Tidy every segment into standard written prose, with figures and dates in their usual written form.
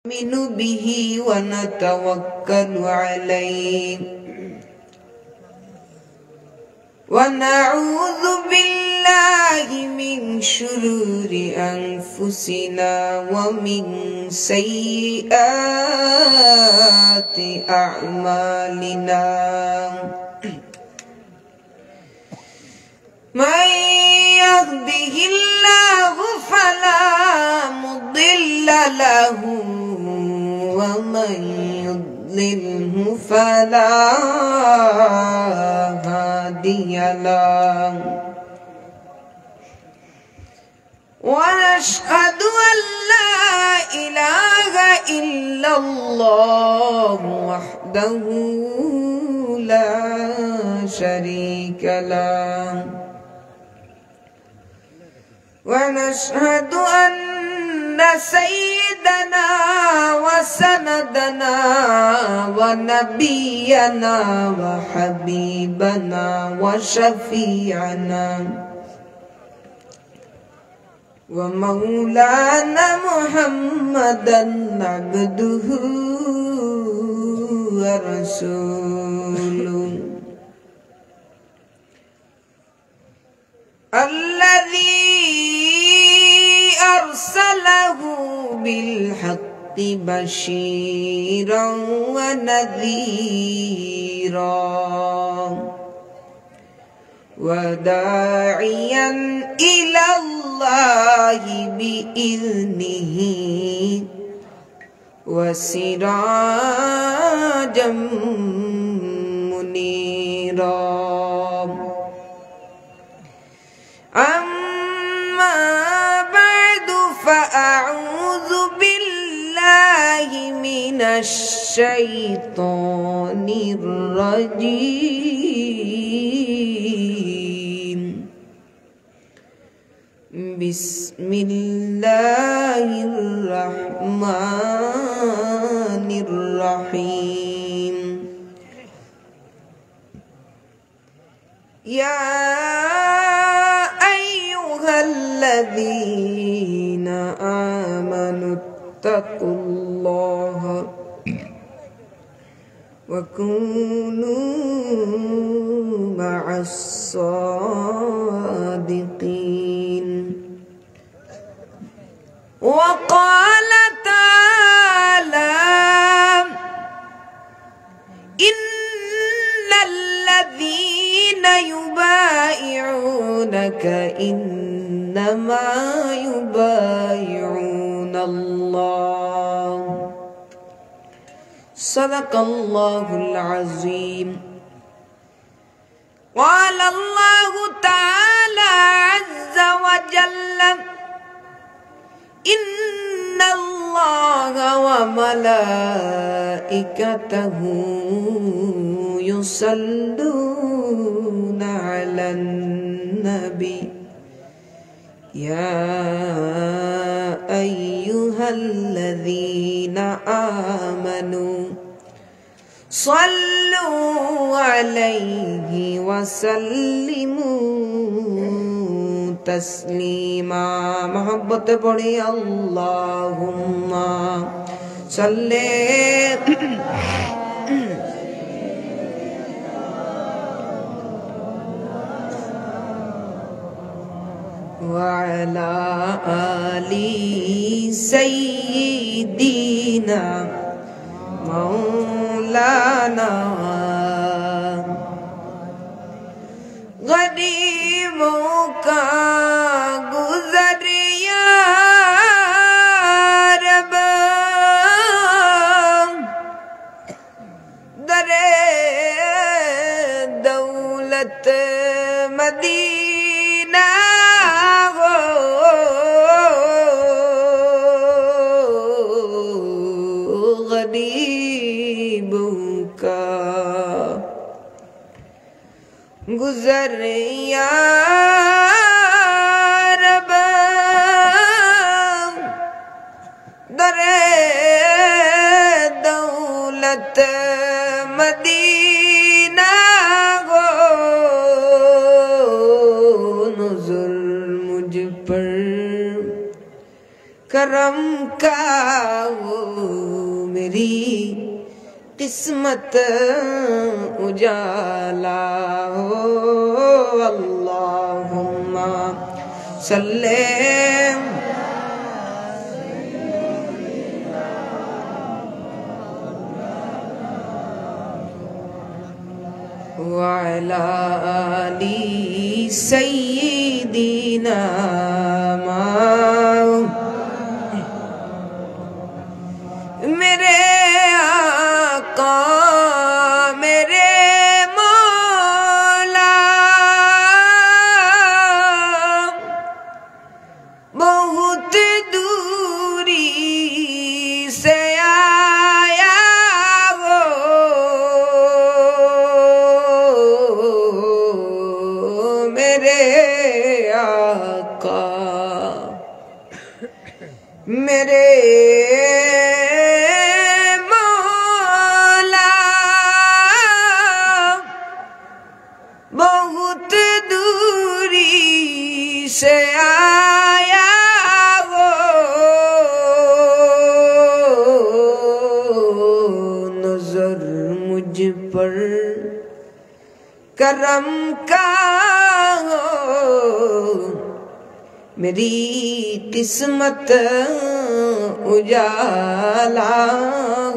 نؤمن به ونتوكل عليه ونعوذ بالله من شرور أنفسنا ومن سيئات أعمالنا من يهده الله فلا مضل له ومن يضلله فلا هادي له ونشهد أن لا إله إلا الله وحده لا شريك له ونشهد أن سيدنا وسندنا ونبينا وحبيبنا وشفيعنا ومولانا محمدا عبده ورسوله الذي أرسله بالحق بشيرا ونذيرا وداعيا إلى الله بإذنه وسراجا منيرا أما بعد فأعوذ بالله من الشيطان الرجيم بسم الله الرحمن الرحيم يا الذين آمنوا اتقوا الله وكونوا مع الصادقين وقال تعالى إن الذين يبايعونك إنما يبايعون الله صدق الله العظيم قال الله تعالى عز وجل إن الله وملائكته يصلون على النبي يا أيها الذين آمنوا صلوا عليه وسلموا تسليما محبت بڑی اللهم صل وعلى آل سيدنا مولانا गरीबों का गुज़र या रब दरे दौलत मदीना गुज़र या रब दरे दौलत मदीना गो नुज़ुल मुझ पर करम का वो मेरी किस्मत उजाला हो। अल्लाहुम्मा सल्ले वअला आली सय्यिदीना मेरे आका मेरे मौला बहुत दूरी से आया हो मेरे आका मेरे बहुत दूरी से आया वो नजर मुझ पर करम का हो मेरी किस्मत उजाला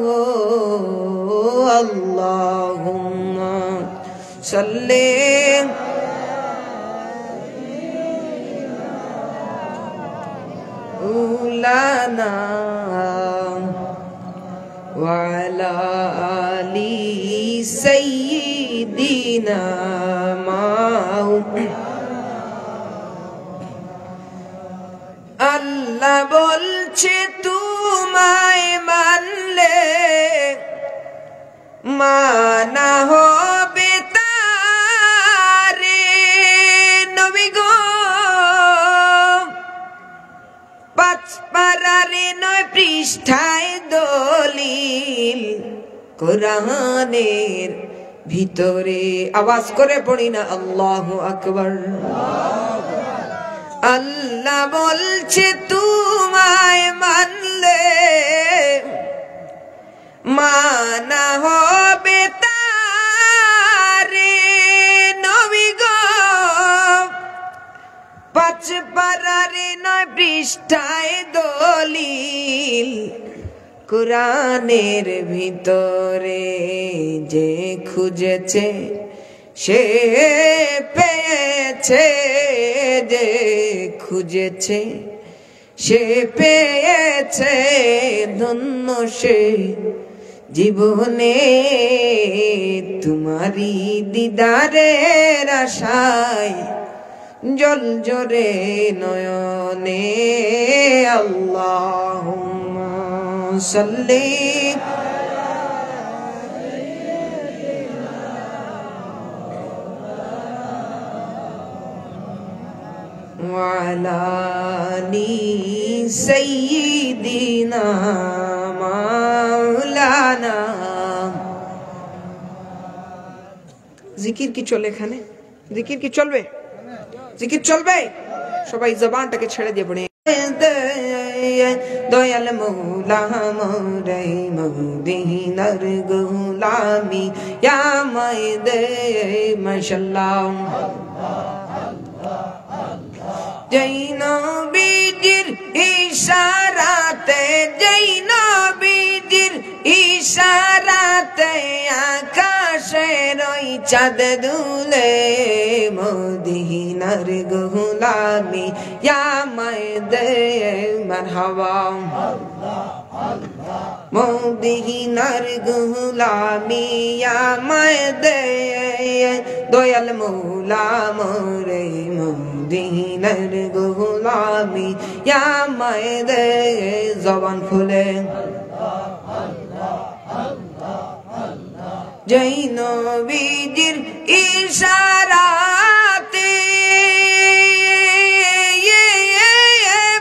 हो। अल्लाहुम्मा सल्ले उलाना वअला आली सय्यिदीना আল্লাহ বলছে তোমায় মানলে মানা হবে তারে নবী গো পাঁচ পারারে 9 পৃষ্ঠায় দলিল কোরআনের ভিতরে আওয়াজ করে পড়ি না আল্লাহু আকবার। আল্লাহ বলছে তোমায় মানলে মানা হবে তারে নবী গো পাঁচ পারারে 9 পৃষ্ঠায় দলিল কোরআনের ভিতরে যে খুঁজেছে সে পেয়েছে যে খুঁজেছে সে পেয়েছে ধন্য সে জীবনে তোমারি দিদারের আশায় জল জরে নয়নে। আল্লাহুম্মা সাল্লি وعلى آل سيدنا مولانا জিকির কি চলে এখানে? জিকির কি চলবে? জিকির চলবে? সবাই জবানটাকে ছেড়ে দিয়ে পড়ে দয়াল মৌলা মোরে মদিনার গোলামি ইয়া মাইদে মাশাআল্লাহ। যেই নবীজির ইশারাতে যেই নবীজির ইশারাতে আকাশের ওই চাঁদ দুলে মদিনার গোলামি ইয়া মাইদে মারহাবা মদিনার গোলামি ইয়া মাইদে দয়াল মৌলা মোরে মদিনার গোলামি ইয়া মাইদে জবান খুলে যেই নবীজির ইশারাতে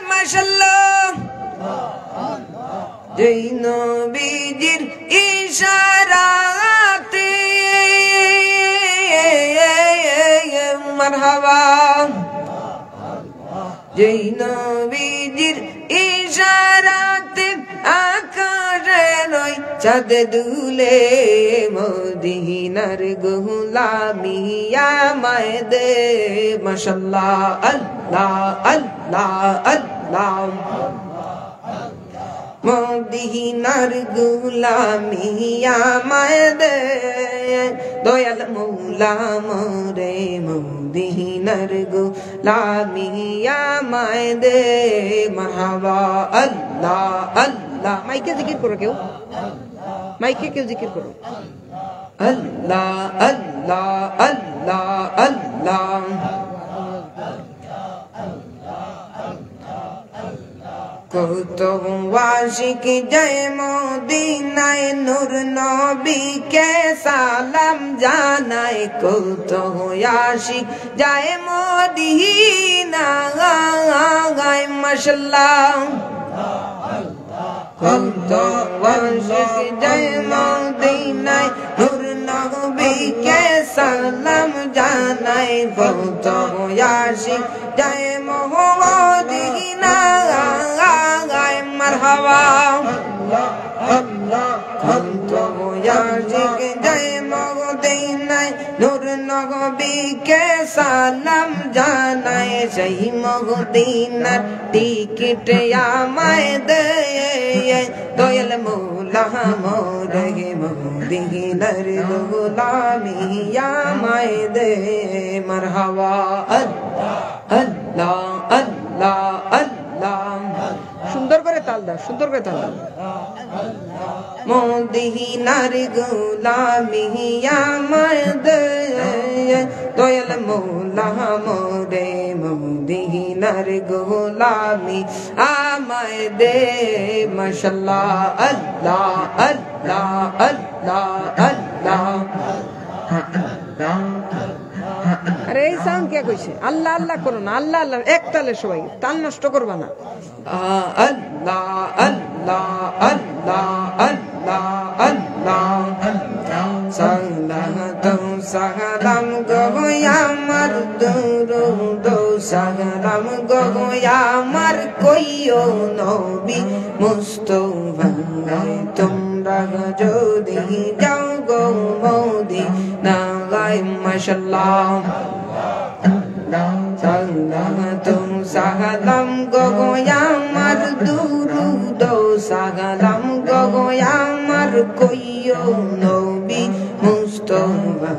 মাশাআল্লাহ যেই নবীজির ইশারাতে মারহাবা যেই নবীজির ইশারাতে আকাশে নয় চাঁদ দুলে মদিনার গোলামি আমায় দে মাশাআল্লাহ আল্লাহ আল্লাহ আল্লাহ মদিনার গোলামি আমায় দে দয়াল মৌলা মোরে মদিনার গোলামি আমায় দে মারহাবা আল্লাহ আল্লাহ মাইকে জিকির করো কেউ মাইকে কেউ জিকির করো আল্লাহ আল্লাহ আল্লাহ আল্লাহ কত আশিক জয় মদিনায় নূর নবীকে সালাম জানায় কত আশিক জয় মদিনায় মাশাআল্লাহ কত আশিক জয় মদিনায় নূর নবীকে সালাম জানায় কত আশিক জয় মদিনায় মারহাবা আল্লাহ কত আশিক জয় মদিনায় নূর নবীকে সালাম জানায় সেই মদিনার টিকিট আমায় দে দয়াল মৌলা মোরে মদিনার গোলামি আমায় দে মারহাবা আল্লাহ আল্লাহ আল্লাহ আল্লাহ সুন্দর করে তাল দাও সুন্দর করে তাল দাও মদিনার গোলামি আমায় দে দয়াল মৌলা মোরে মদিনার গোলামি আমায় দে মাশাআল্লাহ আল্লাহ আল্লাহ আল্লাহ আল্লাহ আরে এই সাউন্ড কে কইছে আল্লাহ আল্লাহ করো না আল্লাহ আল্লাহ এক তালে সবাই তাল নষ্ট করবা না আল্লাহ আল্লাহ আল্লাহ আল্লাহ আল্লাহ সালাম সালাম গো আমার দুরুদ সালাম গো আমার কইও নবী মুস্তাফা তোমরা যদি যাও গো মদিনা গায় মাশাআল্লাহ সালাম সালাম গো আমার দুরুদ সালাম গো আমার কইও নবী মুস্তাফা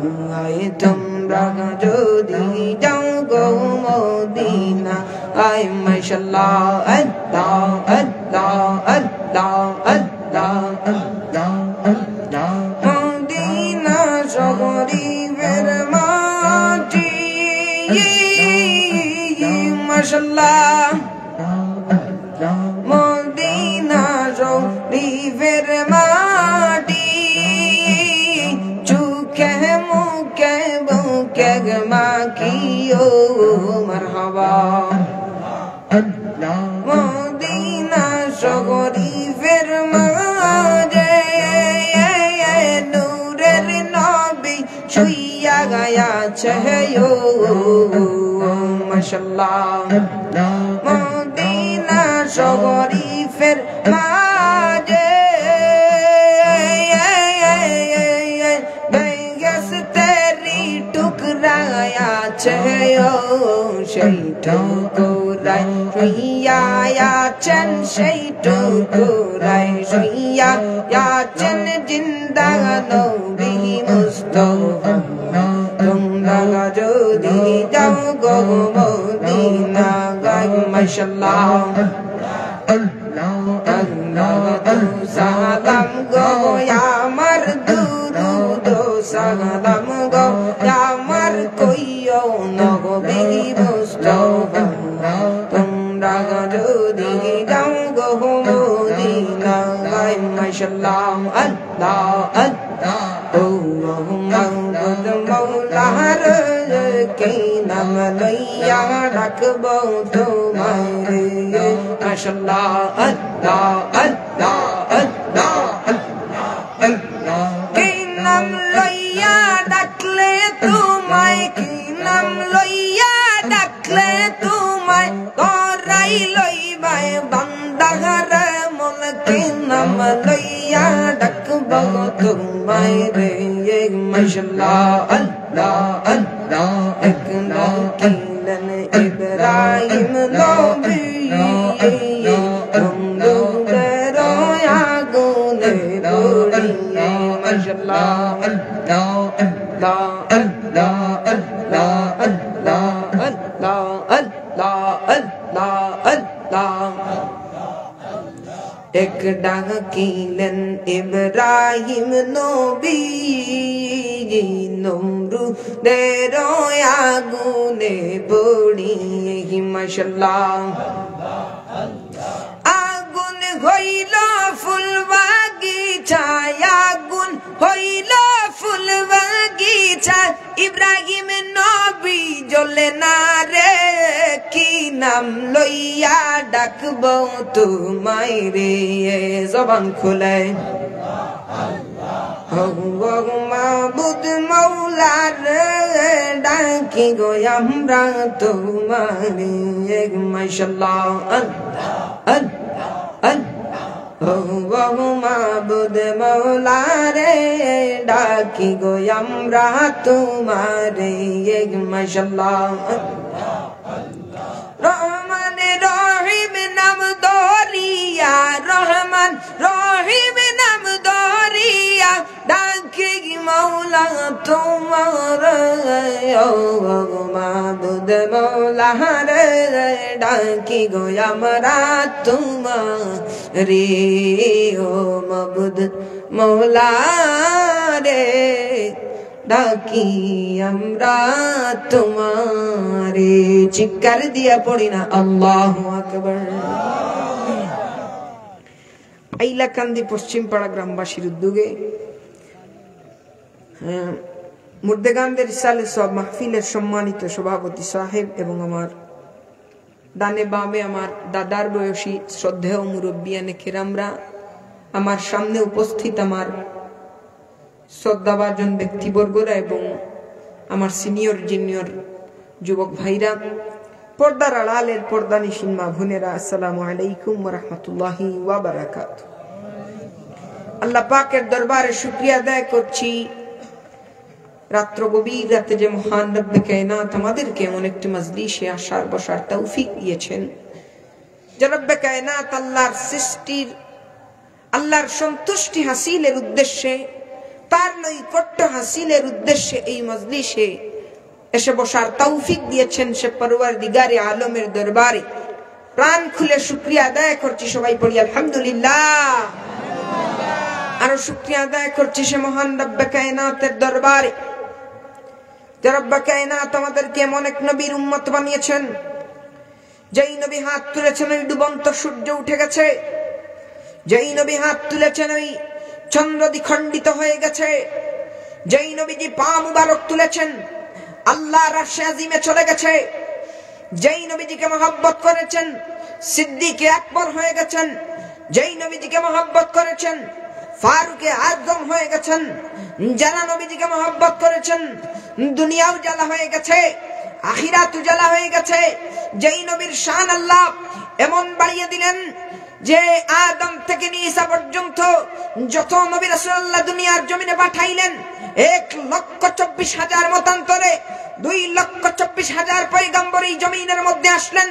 তোমরা যদি যাও গো মদিনা আয় মাশাআল্লাহ আল্লাহ আল্লাহ আল্লাহ আল্লাহ আল্লাহ আল্লাহ মদিনা শরীফের মাটি মাশাআল্লাহ মদিনা শরীফের মাটি চুকে মুখে বুকে মাখিও মারহাবা মদিনা শরীফের মাঝে নূরের নবী শুইয়া গেছে মাশাআল্লাহ মদিনা শরীফের মাঝে বেহেশতেরি টুকরা আছে সেই টুকরায় শুইয়া আছেন সেই টুকরায় শুইয়া আছেন জিন্দা নবী মুস্তাফা তোমরা যদি যাও গো মদিনা গায় মাশাআল্লাহ আল্লাহ আল্লাহ সালাম গো আমার দুরুদ সালাম গো আমার কইও নবী মুস্তাফা তোমরা যদি যাও গো মদিনা গায় মাশাআল্লাহ আল্লাহ আল্লাহ ও মোহাম্মদ মৌলার কে নাম লইয়া রাখবো তোমারে মাশাআল্লাহ আল্লাহ আল্লাহ আল্লাহ আল্লাহ কে নাম লইয়া ডাকলে তোমায় কি নাম লইয়া ডাকলে তোমায় করাই লইবাই বান্দার মন কে নাম লইয়া रोया डकबो तुम्हारे माशाल्लाह अल्लाह अल्लाह एक नकीलन इब्राहिम नबी रोया गुने बुढ़िए माशाल्लाह अल्लाह अल्लाह अल्लाह अल्लाह अल्लाह अल्लाह अल्लाह अल्लाह अल्लाह एक डाकिलन इब्राहिम नबी नमरूदेर आগুনে পুড়িয়ে মাশাআল্লাহ আগুন হইল ফুল বাগিচায় আগুন হইল ফুল বাগিচায় ইব্রাহিম নবী জ্বলে না রে কি নাম লইয়া ডাকবো তোমায় রে জবান খুলে মাবুদ মৌলা রে ডাকি গো আমরা তোমারে মাশাআল্লাহ আল্লাহ আল্লাহ মাবুদ মৌলা রে ডাকি গো আমরা তোমারে মাশাআল্লাহ রহমান রহিম নাম দরিয়া রহমান রহিম নাম দরিয়া ডাকি মৌলা তোমার মাবুদ মৌলা রে ডাকি গো আমরা তোমারে ও মাবুদ মৌলা রে ডাকি আমরা তোমারে চিৎকার দিয়া পড়ি না আল্লাহু আকবার। আইলাকান্দি পশ্চিম পাড়া গ্রামবাসীর উদ্যোগে মুর্দেগানদের ইসালে সব মাহফিলের সম্মানিত সভাপতি সাহেব এবং আমার ডানে বামে আমার দাদার বয়সী শ্রদ্ধেয় মুরব্বিয়ানে কেরামরা, আমার সামনে উপস্থিত আমার শ্রদ্ধাভাজন ব্যক্তিবর্গরা এবং আমার সিনিয়র জুনিয়র যুবক ভাইরা, পর্দার আড়ালের পর্দানিশীন মা বোনেরা, আসসালামু আলাইকুম ওয়া রাহমাতুল্লাহি ওয়া বারাকাতুহু। আল্লাহ পাকের দরবারে শুকরিয়া আদায় করছি, রাত্র গভীর রাতে যে মহান রব্বে কায়নাত আমাদেরকে এমন একটি মজলিসে আসার বসার তৌফিক দিয়েছেন। যে রব্বে কায়নাত আল্লাহর সৃষ্টির, আল্লাহর সন্তুষ্টি হাসিলের উদ্দেশ্যে, তার নৈকট্য হাসিলের উদ্দেশ্যে এই মজলিসে এসে বসার তৌফিক দিয়েছেন, সে পরওয়ারদিগারে আলমের দরবারে প্রাণ খুলে শুকরিয়া আদায় করছি। সবাই পড়ি আলহামদুলিল্লাহ। আরো শুকরিয়া আদায় করছি সে মহান রব্বে কায়নাতের দরবারে, যে রব্বে কায়নাত আমাদেরকে এমন এক নবীর উম্মত বানিয়েছেন, যেই নবী হাত তুলেছেন ওই ডুবন্ত সূর্য উঠে গেছে, যেই নবী হাত তুলেছেন ওই চন্দ্র দ্বিখণ্ডিত হয়ে গেছে, যেই নবীজি পা মুবারক তুলেছেন আল্লাহর আরশে আজিমে চলে গেছে, যেই নবীজিকে মহব্বত করেছেন সিদ্দিকে আকবর হয়ে গেছেন, যেই নবীজিকে মহব্বত করেছেন ফারুকে আজম হয়ে গেছেন, যারা নবীজিকে মহব্বত করেছেন দুনিয়াও জ্বালা হয়ে গেছে, আখিরাতও জ্বালা হয়ে গেছে। যেই নবীর শান আল্লাহ এমন বাড়িয়ে দিলেন যে আদম থেকে নিয়ে ঈসা পর্যন্ত যত নবী রাসূলুল্লাহ দুনিয়ার জমিনে পাঠাইলেন 1,24,000 মতান্তরে 2,24,000 পয়গম্বর এই জমিনের মধ্যে আসলেন।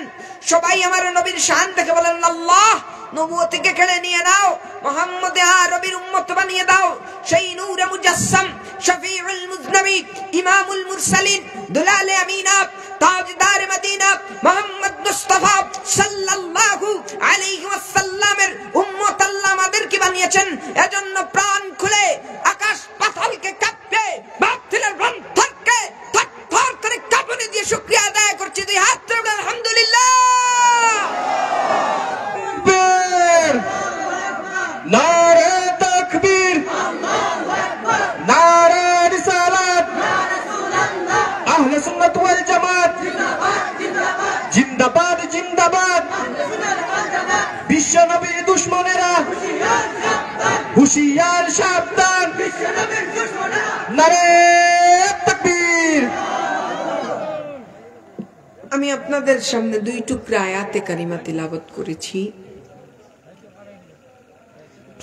সবাই আমার নবীর শান দেখে বলেন আল্লাহ, নবুয়তকে কেড়ে নিয়ে নাও, মুহাম্মদে আরবীর উম্মত বানিয়ে দাও। সেই নূরে মুজাসসাম, শফিউল মুজনবী, ইমামুল মুরসালিন, দুলালে আমিনা, তাজদার মদিনা মুহাম্মদ মুস্তাফা সাল্লাল্লাহু আলাইহি ওয়াসাল্লামের উম্মত আল্লাহ আমাদেরকে বানিয়েছেন। এজন্য প্রাণ খুলে আকাশ পাতালকে কাঁপে, বাতিলের বন্ধনকে থরথর করে কাঁপুনি দিয়ে শুকরিয়া আদায় করছি। দুই হাত তুলে আলহামদুলিল্লাহ। নারে তাকবীর, নারে রিসালাত, আহলে সুন্নাত ওয়াল জামাত জিন্দাবাদ জিন্দাবাদ। বিশ্ব নবীর দুশমনেরা হুশিয়ার সাবধান, নারে তাকবীর। আমি আপনাদের সামনে 2 টুকরা আয়াতে কারিমা তিলাওয়াত করেছি।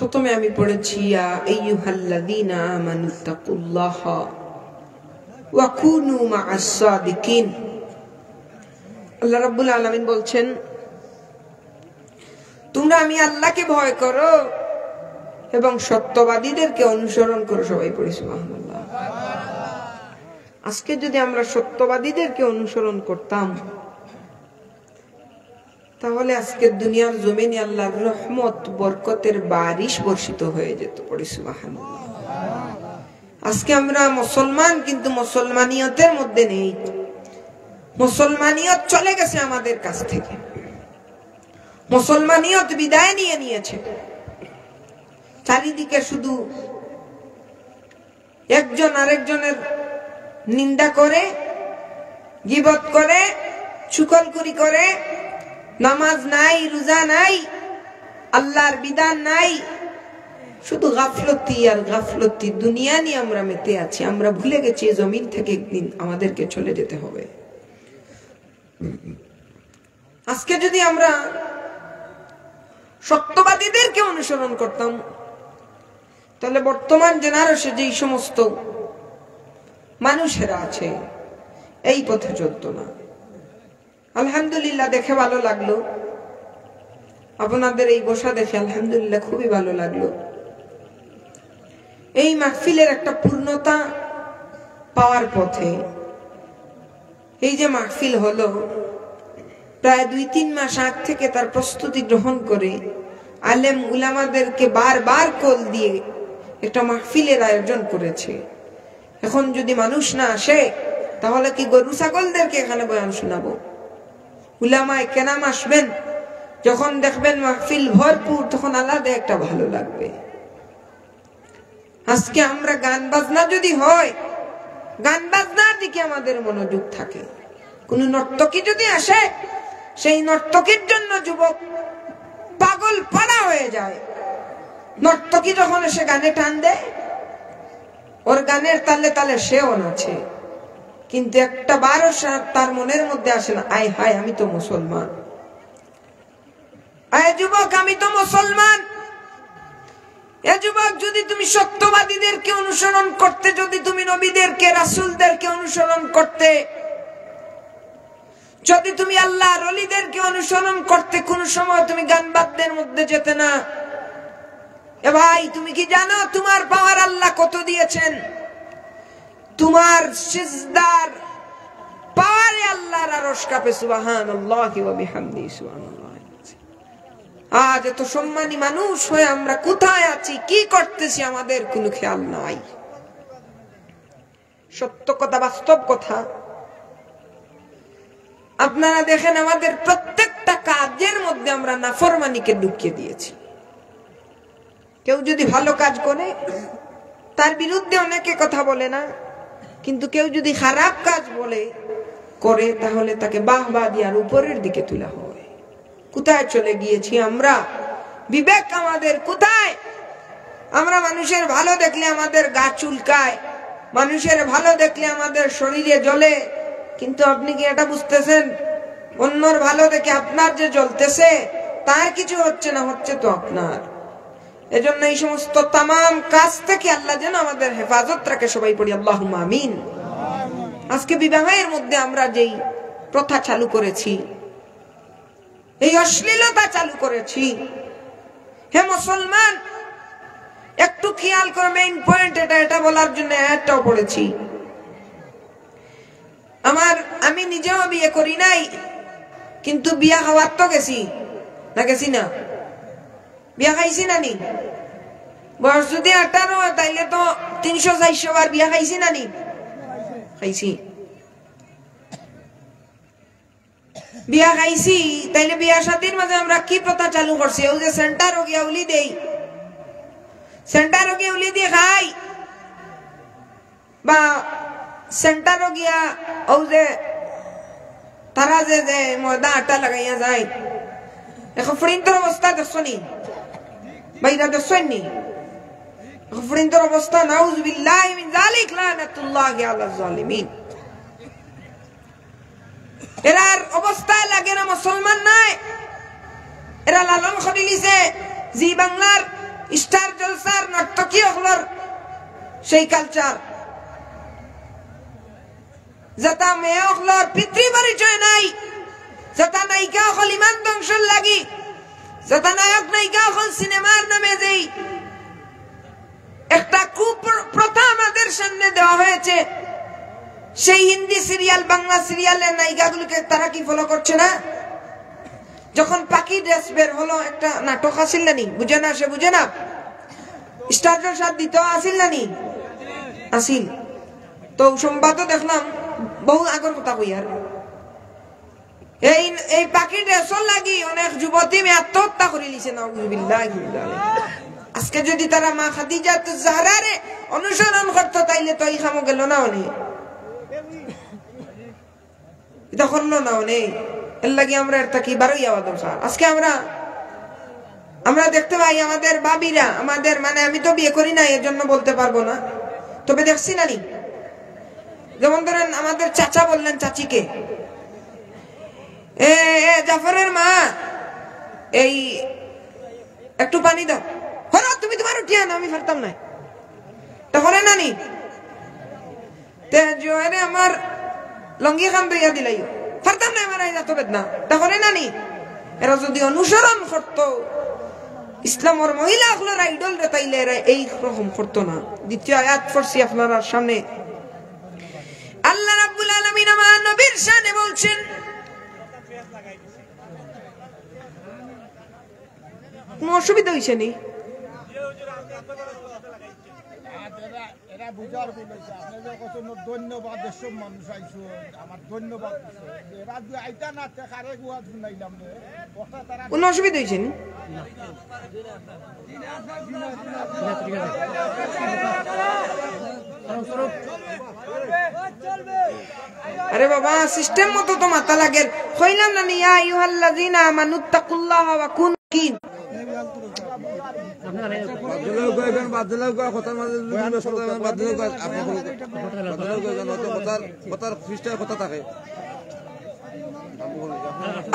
প্রথমে আমি পড়েছি ইয়া আইয়ুহাল্লাযীনা আমানুত্তাকুল্লাহা ওয়া কুনু মা'আস সাদিকিন। আল্লাহ রাব্বুল আলামিন বলছেন, তোমরা আমি আল্লাহকে ভয় করো এবং সত্যবাদীদেরকে অনুসরণ করো। সবাই পড়ি সুবহানাল্লাহ। আজকে যদি আমরা সত্যবাদীদেরকে অনুসরণ করতাম, তাহলে আজকে দুনিয়ার জমিনে আল্লাহর রহমত বরকতের বারিশ বর্ষিত হয়ে যেত। পড়ি সুবহানাল্লাহ। আজকে আমরা মুসলমান, কিন্তু মুসলমানিয়তের মধ্যে নেই। মুসলমানিয়ত চলে গেছে আমাদের কাছ থেকে, মুসলমানিয়ত বিদায় নিয়ে নিয়েছে। চারিদিকে শুধু একজন আরেকজনের নিন্দা করে, গীবত করে, চুগলখড়ি করে, নামাজ নাই, রোজা নাই, আল্লাহর বিধান নাই, শুধু গাফলতি আর গাফলতি। দুনিয়া নিয়ে আমরা মেতে আছি। আমরা ভুলে গেছি জমিন থেকে একদিন আমাদেরকে চলে যেতে হবে। আজকে যদি আমরা সত্যবাদীদেরকে অনুসরণ করতাম, তাহলে বর্তমান জেনারেশনে যেই সমস্ত মানুষেরা আছে এই পথে চলত না। আলহামদুলিল্লাহ, দেখে ভালো লাগলো। আপনাদের এই বসা দেখে আলহামদুলিল্লাহ খুবই ভালো লাগলো। এই মাহফিলের একটা পূর্ণতা পাওয়ার পথে এই যে মাহফিল হলো, প্রায় 2-3 মাস আগ থেকে তার প্রস্তুতি গ্রহণ করে আলেম উলামাদেরকে বারবার কল দিয়ে একটা মাহফিলের আয়োজন করেছে। এখন যদি মানুষ না আসে, তাহলে কি গরু ছাগলদেরকে এখানে বয়ান শোনাবো? উলামায়ে কেরাম আসবেন, যখন দেখবেন মাহফিল ভরপুর, তখন আলাদা একটা ভালো লাগবে। আজকে আমরা গান বাজনা যদি হয়, গান বাজনার দিকে আমাদের মনোযোগ থাকে। কোন নর্তকী যদি আসে, সেই নর্তকীর জন্য যুবক পাগল পাড়া হয়ে যায়। নর্তকী যখন এসে গানে টান দেয়, ওর গানের তালে তালে সেও নাচে, কিন্তু একটা বারও তার মনের মধ্যে আসে না, আয় হায় আমি তো মুসলমান, আয় যুবক আমি তো মুসলমান। এ যুবক, যদি তুমি সত্যবাদীদেরকে অনুসরণ করতে, যদি তুমি নবীদেরকে, রাসূলদেরকে অনুসরণ করতে, যদি তুমি আল্লাহর ওলিদেরকে অনুসরণ করতে, কোন সময় তুমি গান বাদ্যের মধ্যে যেতে না। এ ভাই, তুমি কি জানো তোমার পাওয়ার আল্লাহ কত দিয়েছেন? তোমার সিজদার পাওয়ারে আল্লাহর আরশ কাঁপে। সুবহানাল্লাহি ওয়া বিহামদিহি সুবহানাল্লাহ। আজ এত সম্মানী মানুষ হয়ে আমরা কোথায় আছি, কি করতেছি, আমাদের কোনো খেয়াল নাই। সত্য কথা, বাস্তব কথা। আপনারা দেখেন, আমাদের প্রত্যেকটা কাজের মধ্যে আমরা নাফরমানিকে ঢুকিয়ে দিয়েছি। কেউ যদি ভালো কাজ করে, তার বিরুদ্ধে অনেকে কথা বলে না, কিন্তু কেউ যদি খারাপ কাজ করে, তাহলে তাকে বাহবা দিয়ার উপরের দিকে তোলা হয়। কোথায় চলে গিয়েছি আমরা? বিবেক আমাদের কোথায়? আমরা মানুষের ভালো দেখলে আমাদের গা চুলকায়, মানুষের ভালো দেখলে আমাদের শরীরে জ্বলে, কিন্তু আপনি কি এটা বুঝতেছেন, অন্যর ভালো দেখে আপনার যে জ্বলতেছে, তার কিছু হচ্ছে না, হচ্ছে তো আপনার। এজন্য এই সমস্ত তামাম কাজ থেকে আল্লাহ যেন আমাদের হেফাজত রাখে। সবাই পড়ি আল্লাহুম্মা আমিন। আজকে বিবাহের মধ্যে আমরা যেই প্রথা চালু করেছি, এই অশ্লীলতা চালু করেছি, হে মুসলমান, একটু খেয়াল করে, মেইন পয়েন্ট এটা বলার জন্য আয়াতটাও পড়েছি। আমি নিজেও বিয়ে করি নাই, কিন্তু বিয়া খাওয়ার তো গেছি না, গেছি না? বিয়া খাইছি না নি? বয়স যদি 18, তাইলে তো 300-400 বার বিয়া খাইছি না নি? খাইছি। বিয়া খাইছি, তাইলে বিয়া শাদীর মাঝে আমরা কি প্রথা চালু করছি? ওই যে সেন্টারও গিয়া উলি দেই, সেন্টারও গিয়া উলি দিয়ে খাই, বা সেন্টারও গিয়া ওই যে তারা যে ময়দা আটা লাগাইয়া যায়। এখন ফ্রিন্তর অবস্থা দেখছো নি? বাইরা দেখছেন নি? ফ্রিন্তর অবস্থা, নাউযুবিল্লাহি মিন যালিক, লানাতুল্লাহি আলাল জালিমিন। এরার অবস্থায় লাগে না মুসলমান নাই, এরা লালন খড়ি লিছে জি বাংলার স্টার জলসার নর্তকী হলর সেই কালচার যেটা মেয়ে হলর পিতৃ পরিচয় নাই, যেটা নায়িকা হল ইমান ধ্বংসর লাগি, যেটা নায়ক নায়িকা হল সিনেমার নামে যেই একটা কুপ্রথা আমাদের সামনে দেওয়া হয়েছে, সেই হিন্দি সিরিয়াল বাংলা সিরিয়ালের নায়িকাগুলোকে তারা কি ফলো করছে না? যখন পাখি ড্রেস বের হলো একটা নাটক আসিল না নি, বুঝে না সে বুঝে না, স্টার জলসার দিত আসিল না নি আসিল, তো সংবাদও দেখলাম বহু আগর কথা কই আর এই পাখি ড্রেসর লাগি অনেক যুবতী মেয়ে আত্মহত্যা করে লিছে না। আজকে যদি তারা মা খাদিজা জাহরারে অনুসরণ করতো তাইলে তো এই খামো গেল না অনেক, এটা করলো না অনেক। এর লাগে আমরা একটা কি বারোই আওয়াজ দরকার। আজকে আমরা দেখতে পাই আমাদের বাবিরা, আমাদের মানে আমি তো বিয়ে করি না এর জন্য বলতে পারবো না, তবে দেখছি না নি, যেমন ধরেন আমাদের চাচা বললেন চাচিকে, জাফরের মা এই একটু পানি দাও, হলো তুমি তোমার উঠিয়া না, আমি পারতাম না, তাহলে নানি জোয়ারে আমার লঙ্গি খান দইয়া দিলাই, পারতাম না আমার এত বেদনা, তাহলে নানি এরা যদি অনুসরণ করতো ইসলামের মহিলা গুলোর আইডল রে তাইলে এরা এই রকম করতো না। দ্বিতীয় আয়াত পড়ছি আপনার সামনে, আল্লাহ রাব্বুল আলামিন আমার নবীর শানে বলছেন, কোনো অসুবিধা হইছে নি? কোনো অসুবিধা হয়েছে নি? আরে বাবা সিস্টেম মতো তো মাথা লাগে, কইলাম না ইয়া আইয়ুহাল্লাযিনা আমানুত্তাকুল্লাহা ওয়া কুনু মুত্তাকিন।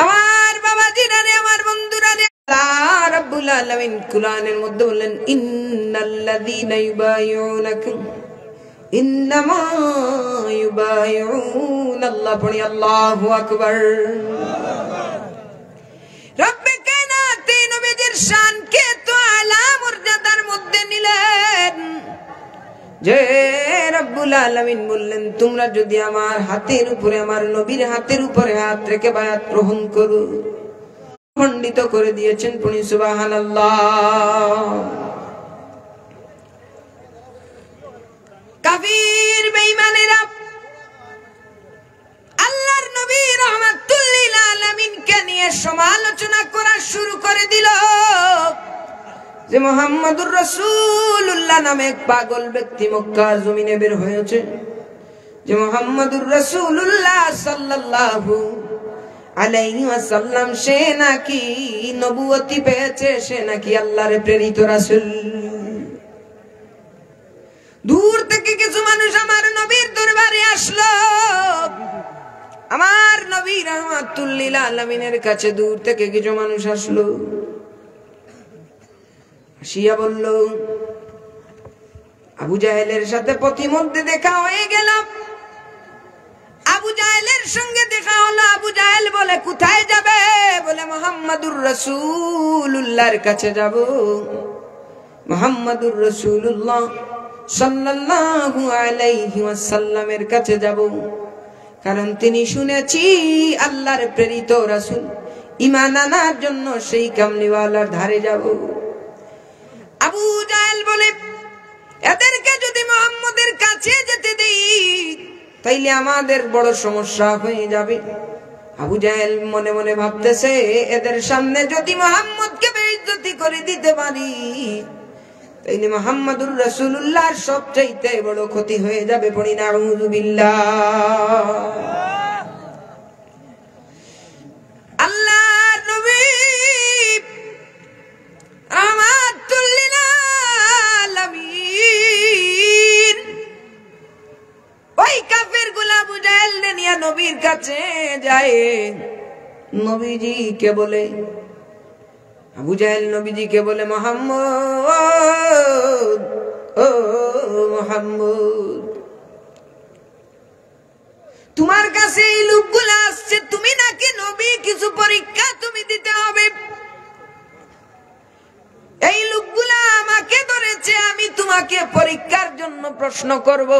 আমার বাবাজিরা রে, আমার বন্ধুরা রে, আল্লাহ রাব্বুল আলামিন কুরআনের মধ্যে বললেন, ইন্নাল্লাযীনা ইউবাইউনাকুম ইন্নামা ইউবাইউনাল্লাহ, পড়ি আল্লাহু আকবার। রব্বে কায়নাত নবীর শানকে তো আলা মর্যাদার মধ্যে নিলেন যে রব্বুল আলামিন বললেন, তোমরা যদি আমার হাতের উপরে, আমার নবীর হাতের উপরে হাত রেখে বায়াত গ্রহণ করো, খণ্ডিত করে দিয়েছেন, পড়ি সুবহানাল্লাহ। কাফির বেঈমানেরা আল্লাহর নবী রাহমাতুল লিল আলামিনকে নিয়ে সমালোচনা করা শুরু করে দিল যে মুহাম্মদুর রাসূলুল্লাহ নামে এক পাগল ব্যক্তি মক্কার জমিনে বের হয়েছে, যে মুহাম্মদুর রাসূলুল্লাহ সাল্লাল্লাহু আলাইহি ওয়াসাল্লাম সে নাকি নবুয়তি পেয়েছে, সে নাকি আল্লাহর প্রেরিত রাসূল। দূর থেকে কিছু মানুষ আমার নবীর দরবারে আসলো, আমার নবী রাহমাতুল লিল আলামিনের কাছে দূর থেকে কিছু মানুষ আসলো, আসিয়া বলল, আবু জাহেলের সাথে প্রতিমধ্যে দেখা হয়ে গেল। আবু জাহেলের সঙ্গে দেখা হলো। আবু জাহেল বলে, কোথায় যাবে? বলে মুহাম্মদুর রাসূলুল্লাহর কাছে যাব। মুহাম্মদুর রাসূলুল্লাহ সাল্লাল্লাহু আলাইহি ওয়াসাল্লামের কাছে যাব, কারণ তিনি শুনেছি আল্লাহর প্রেরিত রাসূল, ঈমান আনার জন্য সেই কামলিওয়ালার ধারে যাব। আবু জাহেল বলে, এদেরকে যদি মুহাম্মদের কাছে যেতে দেই তাইলে আমাদের বড় সমস্যা হয়ে যাবে। আবু জাহেল মনে মনে ভাবতেছে, এদের সামনে যদি মুহাম্মদকে বেইজ্জতি করে দিতে পারি তাইলে মুহাম্মদুর রাসূলুল্লাহর সবচাইতে বড় ক্ষতি হয়ে যাবে। পড়ি নাউযু বিল্লাহ। আল্লাহর নবী রাহমাতুল লিল আলামিন ওই কাফেরগুলা আবু জাহেল নিয়ে নবীর কাছে যায়। নবীজি কে বলে, আবু জাহেল নবীজিকে বলে, মুহাম্মদ, ও মুহাম্মদ, তোমার কাছে এই লোকগুলো আসছে, তুমি নাকি নবী, কিছু পরীক্ষা তুমি দিতে হবে। এই লোকগুলা আমাকে ধরেছে, আমি তোমাকে পরীক্ষার জন্য প্রশ্ন করব।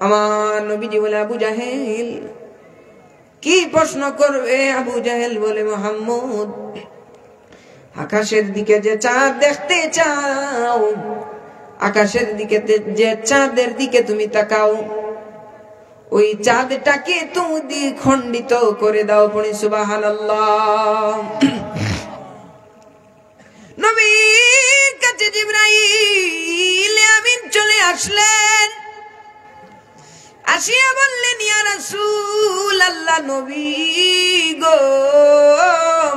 আমার নবীজি বলে, আবু জাহেল কি প্রশ্ন করবে? আবু জাহেল বলে, মুহাম্মদ, আকাশের দিকে যে চাঁদ দেখতে চাও, আকাশের দিকে যে চাঁদের দিকে তুমি তাকাও, ওই চাঁদটাকে তুমি দ্বিখণ্ডিত করে দাও। পড়ি সুবহানাল্লাহ। নবীর কাছে জিবরাইল আমিন চলে আসলেন, আসিয়া বললেন, ইয়া রাসূলুল্লাহ, নবী গো,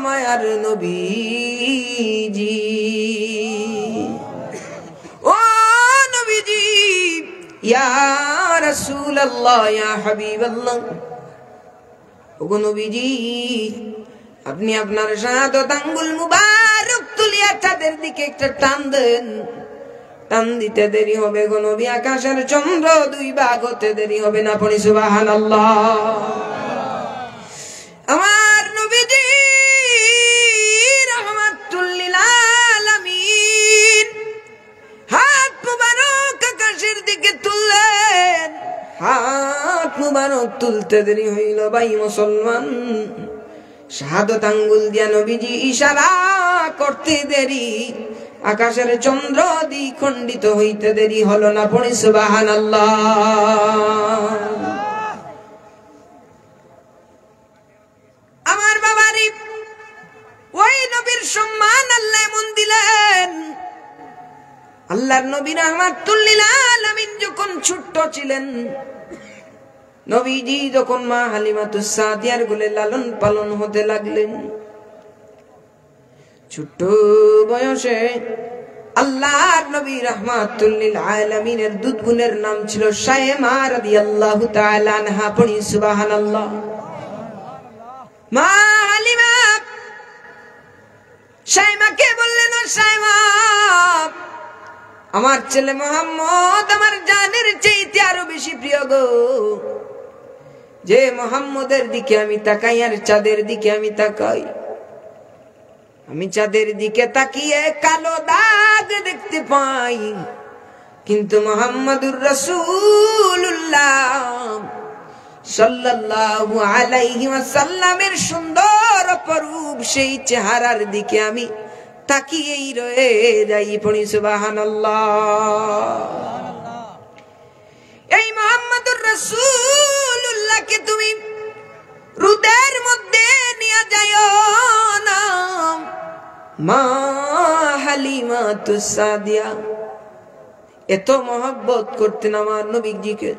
মায়ার নবীজি, ও নবীজি, ইয়া রাসূলুল্লাহ, ইয়া হাবিবাল্লাহ, ওগো নবীজি, আপনি আপনার শাহাদাত আঙ্গুল মুবারক তুলিয়া চাঁদের দিকে একটা টান দেন। টান দিতে দেরি হবে গো নবী, আকাশের চন্দ্র দুই ভাগ হতে দেরি হবে না। পড়ি সুবহানাল্লাহ। আমার নবীজি রাহমাতুল লিল আলামিন হাত মুবারক আকাশের দিকে তুললেন। হাত মুবারক তুলতে দেরি হইল ভাই মুসলমান, শাহাদাত আঙ্গুল দিয়া নবীজি ইশারা করতে দেরি, আকাশের চন্দ্র দ্বিখণ্ডিত হইতে দেরি হলো না। পড়ি সুবহানাল্লাহ। আমার বাবারি, ওই নবীর সম্মান আল্লাহ এমন দিলেন, আল্লাহর নবী রাহমাতুল লিল আলামিন যখন ছোট্ট ছিলেন, নবীজি যখন মা হালিমাতুস সাদিয়ার কোলে লালন পালন হতে লাগলেন, ছোট্ট বয়সে আল্লাহর নবী রাহমাতুল লিল আলামিনের দুধ বোনের নাম ছিল শায়মা রাদিয়াল্লাহু তাআলা আনহা। পড়ি সুবহানাল্লাহ। মা হালিমা শায়মাকে বললেন, ও শায়মা, আমার ছেলে মুহাম্মদ আমার জানের চাইতে আরো বেশি প্রিয় গো। যে মুহাম্মদের দিকে আমি তাকাই আর চাঁদের দিকে আমি তাকাই, আমি চাঁদের দিকে তাকিয়ে কালো দাগ দেখতে পাই, কিন্তু মুহাম্মাদুর রাসূলুল্লাহ সাল্লাল্লাহু আলাইহি ওয়াসাল্লামের সুন্দর অপরূপ সেই চেহারার দিকে আমি তাকিয়েই রয়ে যাই। পড়ি সুবহানাল্লাহ। এই মুহাম্মাদুর রাসূলুল্লাহকে তুমি হৃদয়ের মধ্যে নিয়ে যাও না। মা হালিমাতুস সাদিয়া এত মহব্বত করতেন আমার নবীজিকে,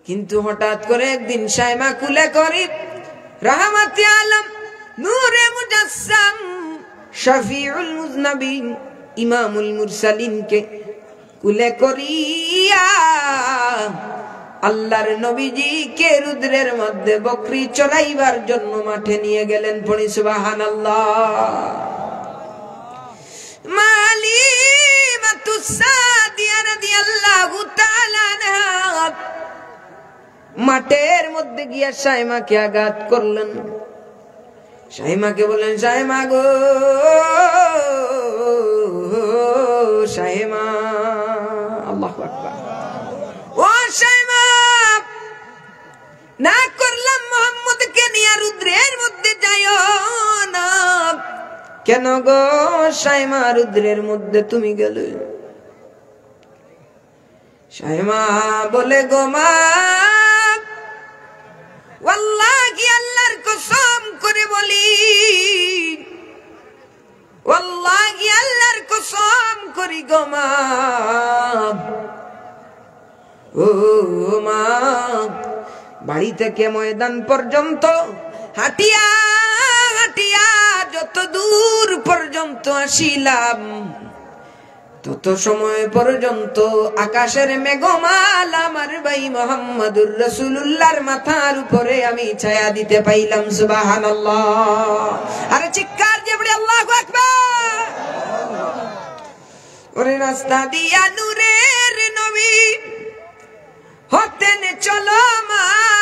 কিন্তু হঠাৎ করে একদিন শায়মা কুলে করি রাহমাতে আলম নূরে মুজাসসাম শফিউল মুজনবিন ইমামুল মুরসালিনকে কুলে করিয়া আল্লাহর নবীজিকে রুদ্রের মধ্যে বকরি চড়াইবার জন্য মাঠে নিয়ে গেলেন। পড়ি সুবহানাল্লাহ। মালিমাতুস সাদিয়া রাদিয়াল্লাহু তাআলা আনহা মাঠের মধ্যে গিয়া শায়মাকে আঘাত করলেন। শায়মাকে বলেন, শায়মা গো, শায়মা, আল্লাহু আকবার, ও শায়মা, না করলাম মুহাম্মদকে নিয়ে রুদ্রের মধ্যে যাইও না। কেন গো শায়মা, রুদ্রের মধ্যে তুমি গেলে? শায়মা বলে, গো মা, ওয়াল্লাহি আল্লাহর কসম করে বলি, ওয়াল্লাহি আল্লাহর কসম করি গো মা, ও মা, বাড়ি থেকে ময়দান পর্যন্ত হাঁটিয়া হাঁটিয়া যত দূর পর্যন্ত আসিলাম, তত সময় পর্যন্ত আকাশের মেঘমাল আমার ভাই মুহাম্মদুর রাসূলুল্লাহর মাথার উপরে আমি ছায়া দিতে পাইলাম। সুবহানাল্লাহ। আরে চিৎকার দিয়ে বলি আল্লাহু আকবার। ওরে রাস্তা দিয়া নূরের নবী হতেন চলমান,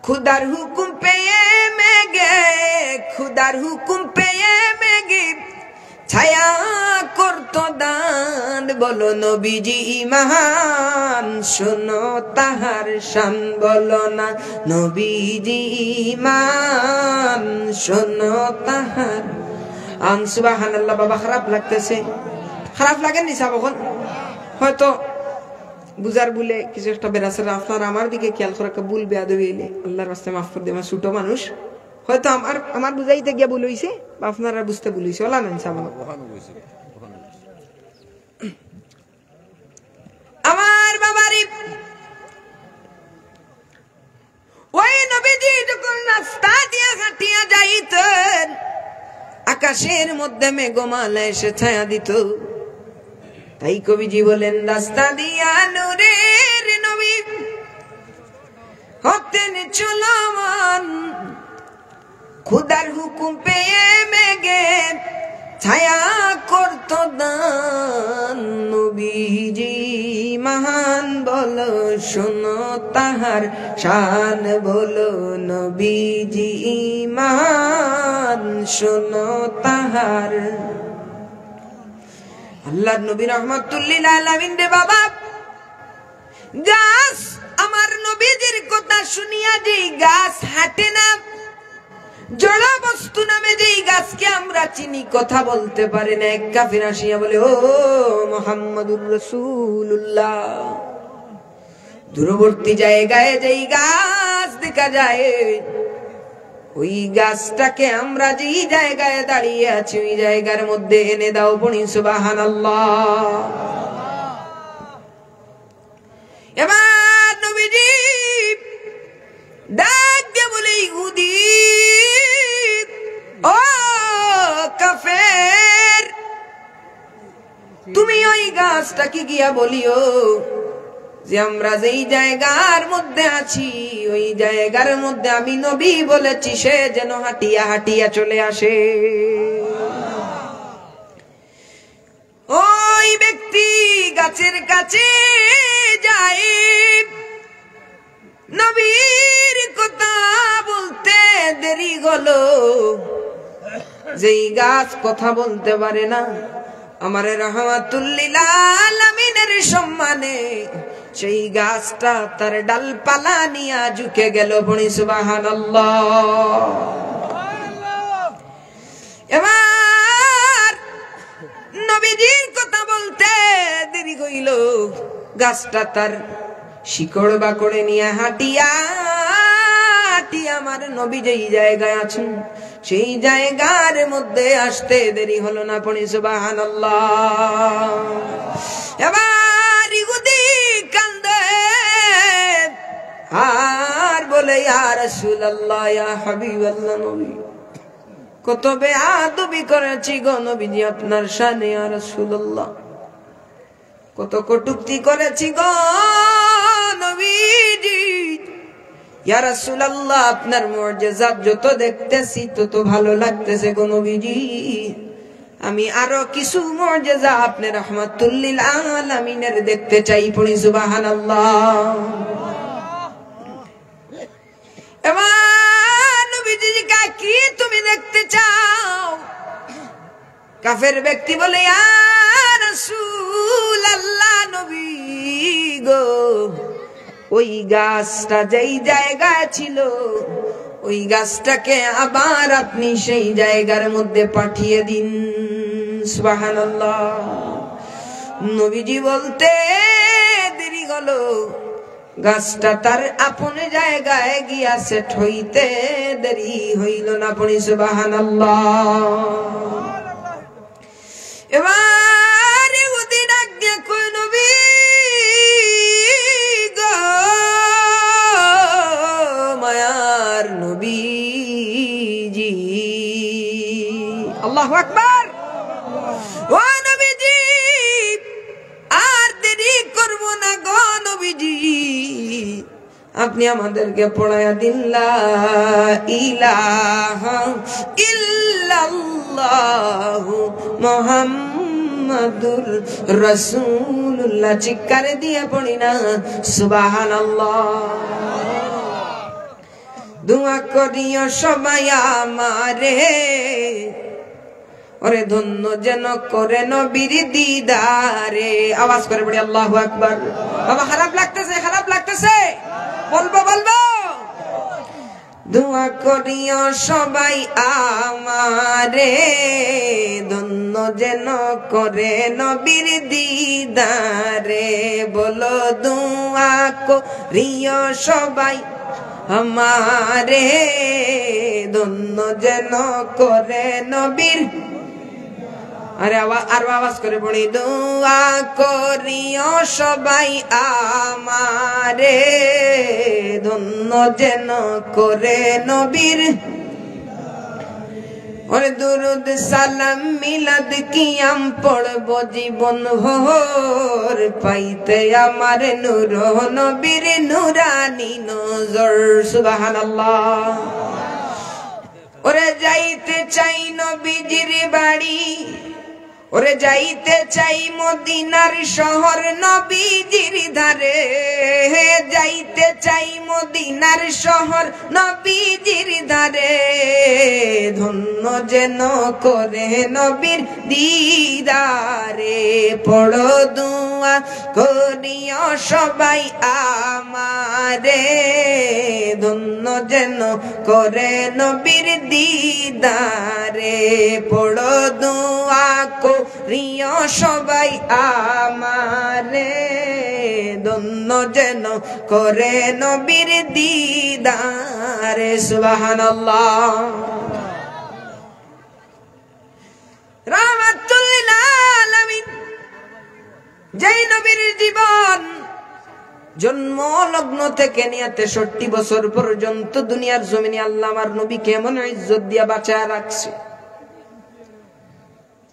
খুদার হুকুম পেয়ে মেঘে, খুদার হুকুম পেয়ে মেঘে ছায়া করত দান। বলো নবীজি মহান, শোনো তাহার শান। বলো না নবীজি মহান, শোনো তাহার আন। সুবহানাল্লাহ। বাবা খারাপ লাগতেছে? খারাপ লাগেনি সাবখন? হয়তো বুঝার বলে কিছু একটা বেরাসের আপনার আমার দিকে খেয়াল করে ভুল বেয়াদবি হইলে আল্লাহর রাস্তায় মাফ করে দেবেন। ছোট মানুষ হয়তো আমার বুঝাইতে গিয়া ভুল হইছে বা আপনারা বুঝতে ভুল হইছে। ওলা নেন সামনে আমার বাবারি ওই নবীজি যখন রাস্তা দিয়ে হাঁটিয়া যাইতেন, আকাশের মধ্যে মেঘমাল এসে ছায়া দিত। তাই কবিজি বলেন রাস্তা দিয়া নূরের নবী হতেন চলমান, খুদার হুকুম পেয়ে মেঘে ছায়া করত দান। নবীজি মহান, বলো শোনো তাহার শান। বলো নবীজি মহান, শোনো তাহার। আল্লাহর নবী রাহমাতুল লিল আলামিন রে বাবা, গাছ আমার নবীজির কথা শুনিয়া যেই গাছ হাঁটে না, জড় বস্তু নামে যেই গাছকে আমরা চিনি, কথা বলতে পারে না, এক কাফির আসিয়া বলে ও মুহাম্মদুর রাসূলুল্লাহ। দূরবর্তী জায়গায় যেই গাছ দেখা যায়, ওই গাছটাকে আমরা যেই জায়গায় দাঁড়িয়ে আছি ওই জায়গার মধ্যে এনে দাও। পড়ি সুবহানাল্লাহ। এবার নবীজি ডাক দিয়ে বলে ইহুদি, ও কাফের, তুমি ওই গাছটাকে গিয়া বলিও যে আমরা যেই জায়গার মধ্যে আছি ওই জায়গার মধ্যে আমি নবী বলেছি, সে যেন হাঁটিয়া হাঁটিয়া চলে আসে। ওই ব্যক্তি গাছের কাছে যায়, নবীর কথা বলতে দেরি হলো। যেই গাছ কথা বলতে পারে না, আমার রাহমাতুল লিল আলামিনের সম্মানে সেই গাছটা তার ডালপালা নিয়ে ঝুঁকে গেল। পড়ি সুবহানাল্লাহ। এবার নবীজির কথা বলতে দেরি হইল, গাছটা তার শিকড় বাকড়ে নিয়ে হাঁটিয়া হাঁটিয়া আমার নবী যেই জায়গায় আছেন সেই জায়গার মধ্যে আসতে দেরি হলো না। পড়ি সুবহানাল্লাহ। এবার ইহুদি কান্দে আর বলে ইয়া রাসূলুল্লাহ, ইয়া হাবিবাল্লাহ, নবী কত বেয়াদবি করেছি গো নবীজি আপনার শানে। ইয়া রাসূলুল্লাহ, কত কটূক্তি করেছি গো নবীজি। ইয়া রাসূলুল্লাহ, আপনার মুজিজাত যত দেখতেছি তত ভালো লাগতেছে গো নবীজি। আমি আরো কিছু মুজিজা আপনি রাহমাতুল লিল আলামিনের দেখতে চাই। পড়ি সুবহানাল্লাহ। এবার নবীজি কি তুমি দেখতে চাও? কাফের ব্যক্তি বলে ইয়া রাসূলুল্লাহ, নবী গো, ওই গাছটা যেই জায়গায় ছিল ওই গাছটাকে আবার আপনি সেই জায়গার মধ্যে পাঠিয়ে দিন। সুবহানাল্লাহ। নবীজি বলতে দেরি হলো, গাছটা তার আপন জায়গায় গিয়া সেট হইতে দেরি হইল না। পড়ি সুবহানাল্লাহ। এবার ইহুদি ডাক দিয়ে কই নবী গো, মায়ার নবীজি। আল্লাহু আকবার। ও নবীজি আর দেরি করব না গো নবীজি, আপনি আমাদেরকে পড়ায়া দিন লা ইলাহা ইল্লাল্লাহু মুহাম্মাদুর রাসূলুল্লাহ। চিৎকারে দিয়ে পড়ি না সুবহানাল্লাহ। দোয়া করিও সবাই আমারে, ওরে ধন্য যেন করে নবীর দিদারে। আওয়াজ করে পড়ি আল্লাহু আকবার। বাবা খারাপ লাগতেছে, খারাপ লাগতেছে, বলবো বলবো। দোয়া করিও সবাই আমারে, ধন্য যেন করে নবীর দিদারে। বলো দোয়া করিও সবাই আমারে, ধন্য যেন করে নবীর। আরে আর আওয়াজ করে পড়ি, দোয়া করিও সবাই আমারে, ধন্য যেন করে নবীর। ওরে দুরুদ সালাম মিলাদ কিয়াম পড়ব জীবন ভোর, পাইতে আমার নূর নবীর নুরানি নজর। সুবহানাল্লাহ। ওরে যাইতে চাই নবীজির বাড়ি, ওরে যাইতে চাই মদিনার শহর নবীজির ধারে, যাইতে চাই মদিনার শহর নবীজির ধারে, ধন্য যেন করে নবীর দিদারে। পড়ো দোয়া করিও সবাই আমারে, ধন্য যেন করে নবীর দিদারে। পড়ো দোয়া করিও সবাই আমারে, ধন্য যেন করে নবীর দিদারে। সুবহানাল্লাহ। রাহমাতুল লিল আলামিন, যেই নবীর জীবন জন্ম লগ্ন থেকে নিয়ে 63 বছর পর্যন্ত দুনিয়ার জমিনে আল্লাহ আমার নবীকে এমন ইজ্জত দিয়া বাঁচায় রাখছে।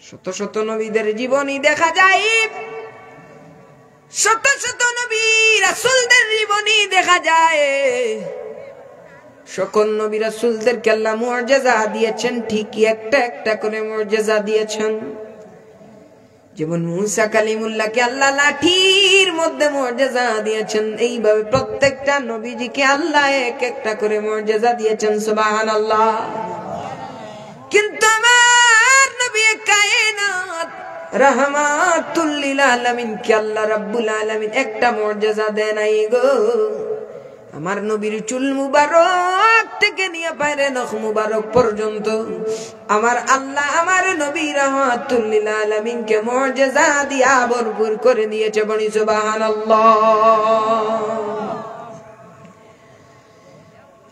শত শত নবীদের জীবনী দেখা যায়, শত শত নবী রাসূলদের জীবনী দেখা যায়। সকল নবী রাসূলদেরকে আল্লাহ মুআজিজা দিয়েছেন, ঠিকই একটা একটা করে মুআজিজা দিয়েছেন। যেমন মুসা কালিমুল্লাহকে আল্লাহ লাঠির মধ্যে মুআজিজা দিয়েছেন, এইভাবে প্রত্যেকটা নবীজিকে আল্লাহ এক একটা করে মুআজিজা দিয়েছেন। সুবহানাল্লাহ। কিন্তু আমার নবী কায়নাত রাহমাতুল লিল আলামিন কে আল্লাহ রাব্বুল আলামিন একটা মুআজিজা দেন নাই গো। আমার নবীর চুল মুবারক থেকে নিয়ে পায়ের নখ মুবারক পর্যন্ত আমার আল্লাহ আমার নবী রাহমাতুল লিল আলামিন কে মুআজিজা দিয়া ভরপুর করে দিয়েছে। বলি সুবহানাল্লাহ।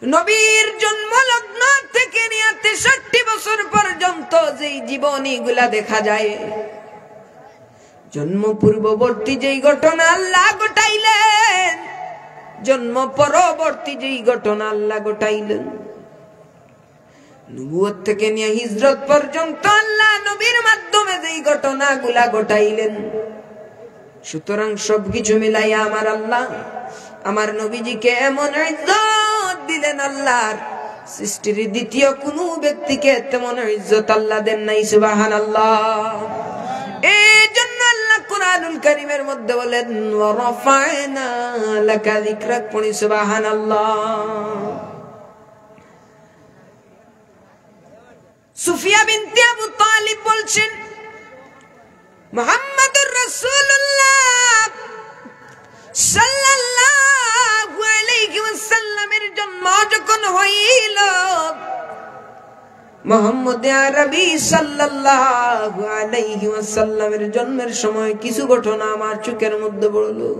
নবীর জন্ম লগ্ন থেকে নিয়ে 63 বছর পর্যন্ত যেই জীবনীগুলা দেখা যায়, জন্ম পূর্ববর্তী যেই ঘটনা আল্লাহ ঘটাইলেন, জন্ম পরবর্তী যেই ঘটনা আল্লাহ ঘটাইলেন, নবুয়ত থেকে নিয়ে হিজরত পর্যন্ত আল্লাহ নবীর মাধ্যমে যেই ঘটনাগুলা ঘটাইলেন, সুতরাং সবকিছু মিলাইয়া আমার আল্লাহ আমার নবীজিকে এমন ইজ্জত দিলেন, আল্লাহর সৃষ্টির দ্বিতীয় কোন ব্যক্তিকে তেমন ইজ্জত আল্লাহ দেন নাই। সুবহানাল্লাহ। এই জন্য আল্লাহ কুরআনুল কারীমের মধ্যে বলেন ওয়া রাফা'না লাকা যিকরাক। পড়ি সুবহানাল্লাহ। সুফিয়া বিনতে আবু তালিব বলছেন, মুহাম্মাদুর রাসূলুল্লাহ সাল্লাল্লাহু আলাইহি ওয়াসাল্লামের জন্ম যখন হইল, মুহাম্মদ আরবি সাল্লাল্লাহু আলাইহি ওয়াসাল্লামের জন্মের সময় কিছু ঘটনা আমার চোখের মধ্যে পড়লো।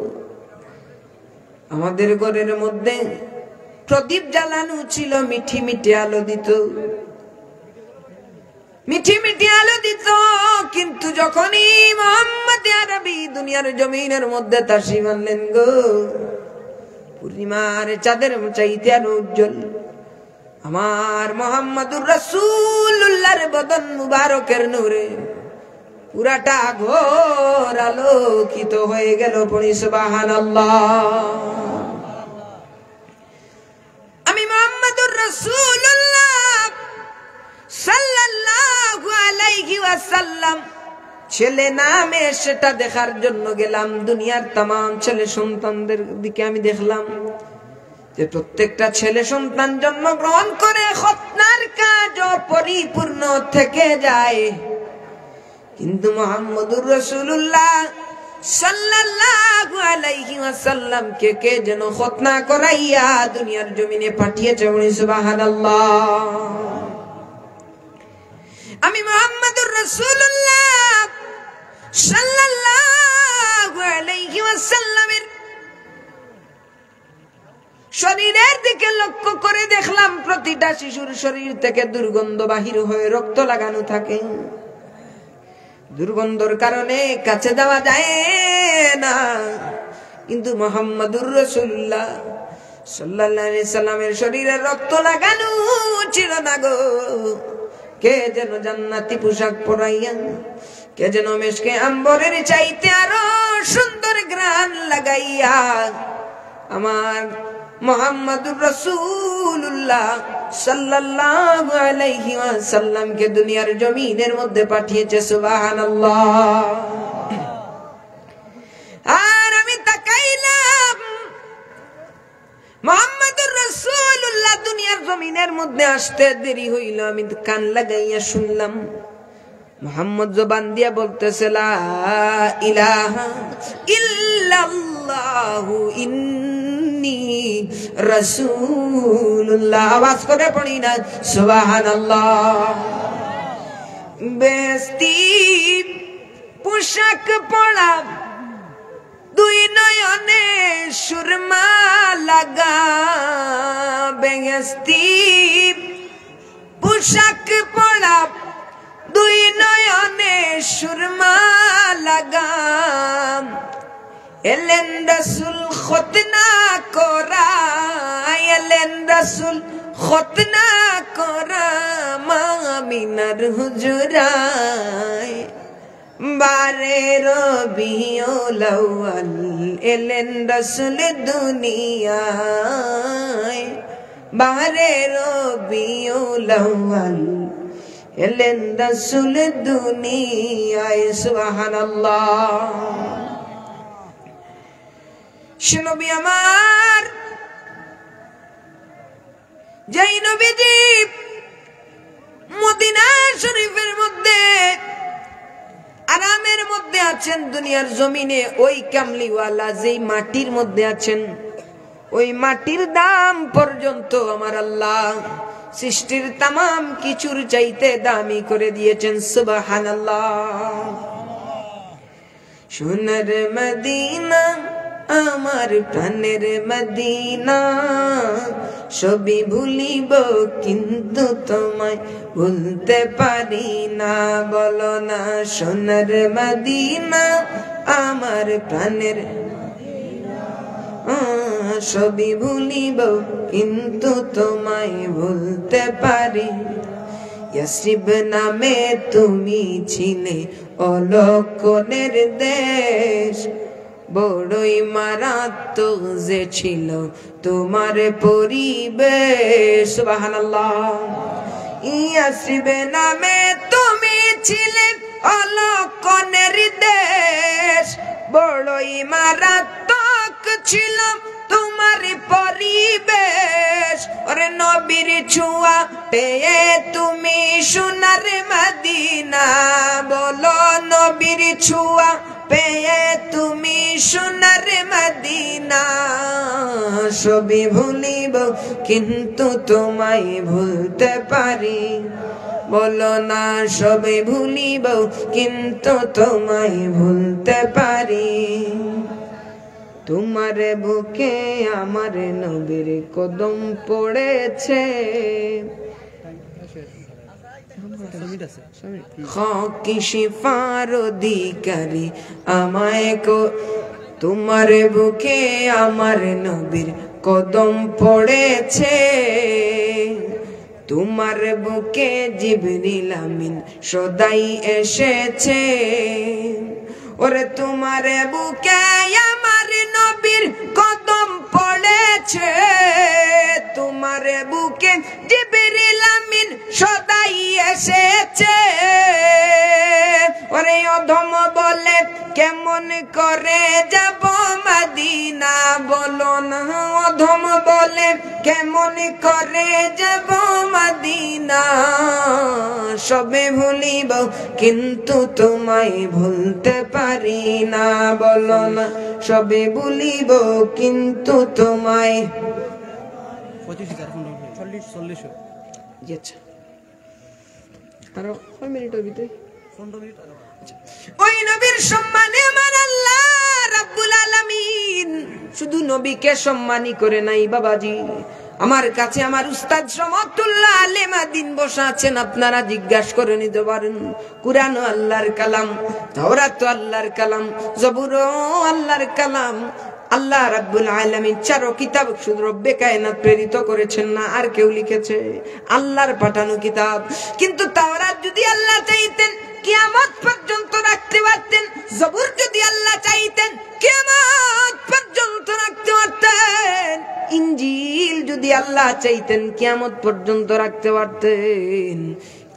আমাদের ঘরের মধ্যে প্রদীপ জ্বালানো ছিল, মিঠি মিঠি আলো দিত, মিঠি মিঠি আলো দিত। কিন্তু যখনই মুহাম্মদ আরবি দুনিয়ার জমিনের মধ্যে তাশরীফ আনলেন গো, পূর্ণিমার চাঁদের চাইতে আরো উজ্জ্বল আমার মুহাম্মদুর রাসূলুল্লাহর বদন মুবারকের নূরে পুরাটা ঘোর আলোকিত হয়ে গেল। পড়ি সুবহানাল্লাহ। আমি মুহাম্মদুর রাসূলুল্লাহ সাল্লাল্লাহু আলাইহি ওয়াসাল্লাম ছেলে নামে সেটা দেখার জন্য গেলাম। দুনিয়ার तमाम ছেলে সন্তানদের দিকে আমি দেখলাম যে প্রত্যেকটা ছেলে সন্তান জন্মগ্রহণ করে খতনার কাজ পরিপূর্ণ থেকে যায়, কিন্তু মুহাম্মদুর রাসূলুল্লাহ সাল্লাল্লাহু আলাইহি ওয়াসাল্লাম কে যেন খতনা করাইয়া দুনিয়ার জমিনে পাঠিয়েছে। সুবহানাল্লাহ। আমি মুহাম্মদুর রাসূলুল্লাহ সাল্লাল্লাহু আলাইহি ওয়াসাল্লামের শরীরের দিকে লক্ষ্য করে দেখলাম প্রতিটা শিশুর শরীর থেকে দুর্গন্ধ বাহির হয়ে রক্ত লাগানো থাকে। দুর্গন্ধর কারণে কাছে যাওয়া যায় না, কিন্তু মুহাম্মদুর রাসূলুল্লাহ সাল্লাল্লাহু আলাইহি সাল্লামের শরীরে রক্ত লাগানো ছিল না গো। কে যেন জান্নাতি পোশাক পরাইয়া, কে যেন মেশকে আম্বরের চাইতে আরো সুন্দর ঘ্রাণ লাগাইয়া আমার মুহাম্মদুর রাসূলুল্লাহ সাল্লাল্লাহু আলাইহি ওয়াসাল্লাম কে দুনিয়ার জমিনের মধ্যে পাঠিয়েছে। সুবহানাল্লাহ। আর আমি তাকাইলাম মুহাম্মদুর রাসূলুল্লাহ দুনিয়ার জমিনের মধ্যে আসতে দেরি হইল। আমি কান লাগাইয়া শুনলাম মুহাম্মদ জবান দিয়া বলতেছে লা ইলাহা ইল্লাল্লাহু ইন্নী রাসূলুল্লাহ। আওয়াজ করে পড়ি না সুবহানাল্লাহ। বেস্তি পোশাক পরা, দুই নয়নে সুরমা লাগা, বেস্তি পোশাক পরা, দুই নয়নে সুরমা লাগা, এলেন রাসূল খতনা করা, এলেন রাসূল খতনা করা মামিনার হুজরায়। বারে রবিউল আউয়াল এলেন রাসূল দুনিয়ায়, বারে রবিউল আউয়াল এলেন রাসূল দুনিয়ায়। সুবহানাল্লাহ। নবী আমার, যেই নবীজি মদিনা শরীফের মধ্যে আরামের মধ্যে আছেন দুনিয়ার জমিনে, ওই কামলিওয়ালা যেই মাটির মধ্যে আছেন, ওই মাটির দাম পর্যন্ত আমার আল্লাহ সৃষ্টির तमाम কিছুর চাইতে দামি করে দিয়েছেন। সুবহানাল্লাহ। সোনার মদিনা আমার প্রাণের মদিনা, সবই ভুলিব কিন্তু তোমায় ভুলতে পারি না। বলো না সোনার মদিনা আমার প্রাণের, সবই ভুলিব কিন্তু তোমায় ভুলতে পারি। ইয়াসরিব নামে তুমি ছিলে অলক্ষণের দেশ, বড়ই মারাত্মক যে ছিল তোমার পরিবেশ। সুবহানাল্লাহ। ইয়াসরিব নামে তুমি ছিলে অলক্ষণের দেশ, বড়ই মারাত্মক ছিল তোমার পরিবেশ। ওরে নবীর ছোঁয়া পেয়ে তুমি সোনার মদিনা, বলো নবীর ছোঁয়া পেয়ে তুমি সোনার মদিনা। সবই ভুলিব কিন্তু তোমায় ভুলতে পারি, বলো না সবই ভুলিব কিন্তু তোমায় ভুলতে পারি। তোমার বুকে আমার নবীর কদম পড়েছে, খাকি শিফার অধিকারী আমায় তোমার বুকে আমার নবীর কদম পড়েছে। তোমার বুকে জিবরিল আমিন সদাই এসেছে ওরে তোমার বুকে আমার নবীর কদম পড়েছে তোমার বুকে জিবরিল আমিন সদাই এসেছে ওরে অধম বলে কেমন করে যাব মদিনা বলো না অধম বলে কেমন করে যাব মদিনা সবে ভুলিব কিন্তু তোমায় ভুলতে পারি না বলো না সবে ভুলিব কিন্তু তোমায় 40 আচ্ছা আরো কয় মিনিটের ভিতরে 15 মিনিট ওই নবীর সম্মানে আমার আল্লাহ রাব্বুল আলামিন শুধু নবীকে সম্মানী করে নাই বাবাজি আমার কাছে আমার উস্তাদ রহমাতুল্লাহ আলাইহি মাদিন বসা আছেন আপনারা জিজ্ঞাসা করে নিতে পারেন কুরআন আল্লাহর কালাম তাওরাত আল্লাহর কালাম জবুর আল্লাহর কালাম আল্লাহ রাব্বুল আলামিন চারো কিতাব শুধু রব্বে কায়নাত প্রেরিত করেছেন না আর কেউ লিখেছে আল্লাহর পাঠানো কিতাব কিন্তু তাওরাত যদি আল্লাহ চাইতেন কিয়ামত পর্যন্ত রাখতে পারতেন জবুর যদি আল্লাহ চাইতেন কিয়ামত পর্যন্ত রাখতে পারতেন ইনজিল যদি আল্লাহ চাইতেন কিয়ামত পর্যন্ত রাখতে পারতেন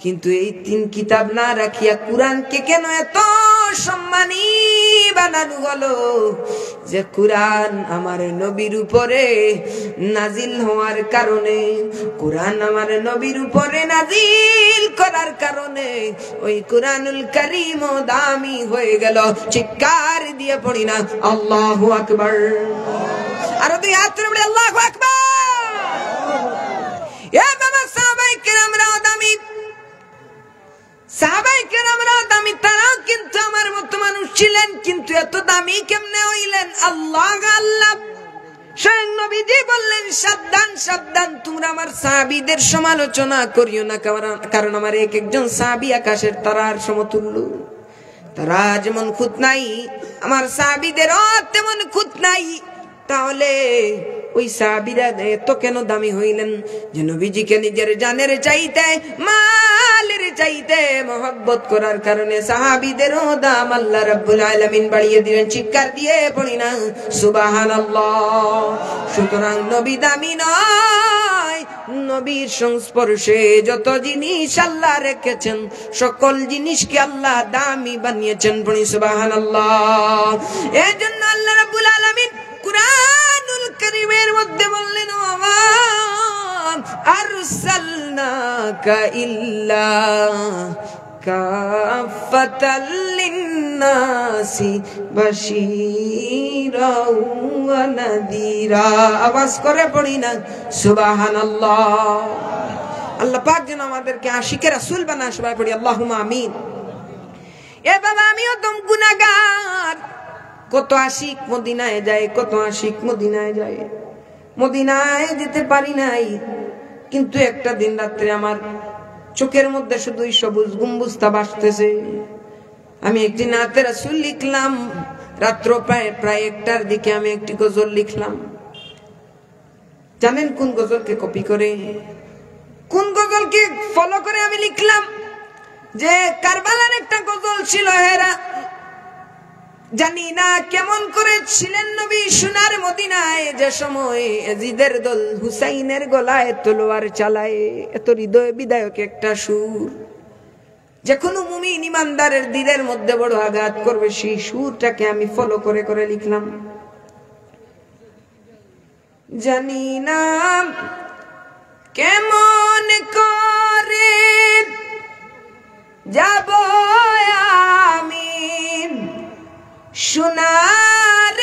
কিন্তু এই তিন কিতাব না রাখিয়া কুরআনকে কেন এত সম্মানী বানানো হলো যে কুরআন আমার নবীর উপরে নাজিল হওয়ার কারণে কুরআন আমার নবীর উপরে নাজিল করার কারণে ওই কুরআনুল কারীম দামি হয়ে গেল চিৎকার দিয়ে পড়ি না আল্লাহু আকবার আর দুই হাত তুলে বলি আল্লাহু আকবার এ বাবা সাহাবায়ে কেরামরা দামি সাহাবায়ে কেরামরা দামি তারা কিন্তু আমার মত মানুষ ছিলেন কিন্তু এত দামি কেমনে হইলেন আল্লাহ আল্লাহ স্বয়ং নবীজি বললেন সাবধান সাবধান তোমরা আমার সাহাবীদের সমালোচনা করিও না কারণ আমার এক একজন সাহাবী আকাশের তারার সমতুল্য তারা যেমন খুঁত নাই আমার সাহাবীদেরও তেমন খুঁত নাই তাহলে ওই সাহাবীরা এত কেন দামি হইলেন যে নবীজিকে নিজের জানের চাইতে মালের চাইতে মহব্বত করার কারণে সাহাবীদেরও দাম আল্লাহ রাব্বুল আলামিন বাড়িয়ে দিলেন চিৎকার দিয়ে পড়ি না সুবহানাল্লাহ সুতরাং নবী দামি নয় নবীর সংস্পর্শে যত জিনিস আল্লাহ রেখেছেন সকল জিনিসকে আল্লাহ দামি বানিয়েছেন পড়ি সুবহানাল্লাহ এজন্য আল্লাহ রাব্বুল আলামিন কুরআনুল কারীমের মধ্যে বললেন ওয়া আরসালনাকা ইল্লা কাফাতাল লিন্নাসি বাশীরাও ওয়া নাযীরা আওয়াজ করে পড়ি না সুবহানাল্লাহ আল্লাহ পাক যেন আমাদেরকে আশিকে রাসূল বানায় সবাই পড়ি আল্লাহুম্মা আমিন এ বাবা আমিও তো গুনাহগার কত আশিক মদিনায় যায় কত আশিক মদিনায় যায় মদিনায় যেতে পারি নাই কিন্তু একটা দিন রাত্রে আমার চোখের মধ্যে শুধুই সবুজ গম্বুজটা ভাসতেছে আমি একটি নাতে রাসূল লিখলাম রাত্র প্রায় একটার দিকে আমি একটি গজল লিখলাম জানেন কোন গজলকে কপি করে কোন গজলকে ফলো করে আমি লিখলাম যে কারবালার একটা গজল ছিল হেরা জানি না কেমন করে ছিলেন নবী সোনার মদিনায় যে সময় ইয়াজিদের দল হুসাইনের গলায় তলোয়ার চালায় এত হৃদয় বিদায়ক একটা সুর যে কোনো মুমিন ইমানদারের দিলের মধ্যে বড় আঘাত করবে সেই সুরটাকে আমি ফলো করে করে লিখলাম জানি না কেমন করে যাব আমি সোনার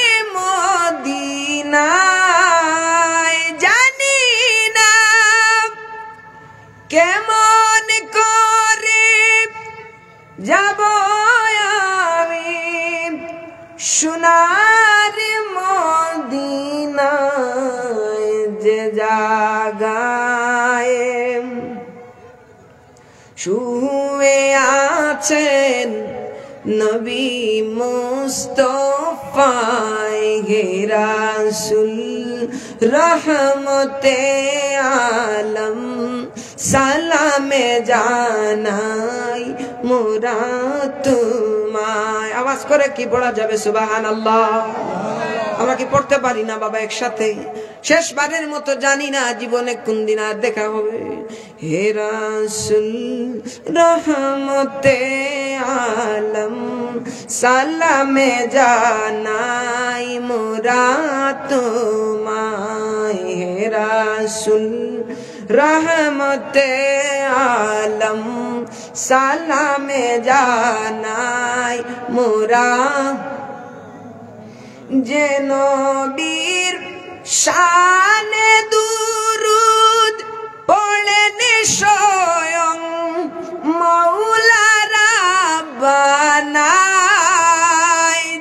মদিনায় জানি না কেমন করে যাব আমি সোনার মদিনায় যে জাগায় শুয়ে আছেন নবী মুস্তাফায়ে হে রাসূল রহমতে আলম সালামে জানাই মোরা তোমায়। আওয়াজ করে কি পড়া যাবে? সুবহানাল্লাহ। আমরা কি পড়তে পারি না বাবা একসাথে? শেষবারের মতো, জানি না জীবনে কোন দিন আর দেখা হবে। হে রাসূল রহমতে আলম সালামে জানাই মোরা তোমায়। হে রাসূল রহমতে আলম সালামে জানাই মোরা। যে নবীর শানে দুরুদ পড়েন স্বয়ং মৌলা রাব্বানা।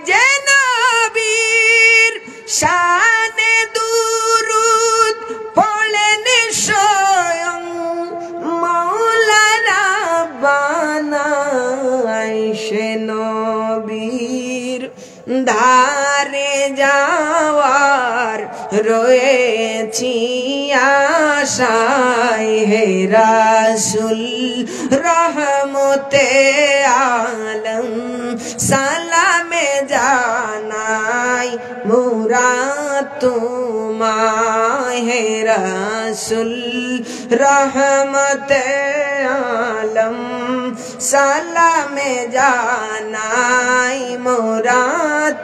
যে নবীর শানে দুরুদ পড়েন স্বয়ং মৌলা রাব্বানা। সে নবীর ধারে যাওয়ার রয়েছি আশায়। হে রাসূল রহমতে আলম সালামে জানাই মোরা তোমায়। হে রাসূল রহমতে আলম সালামে জানাই মোরা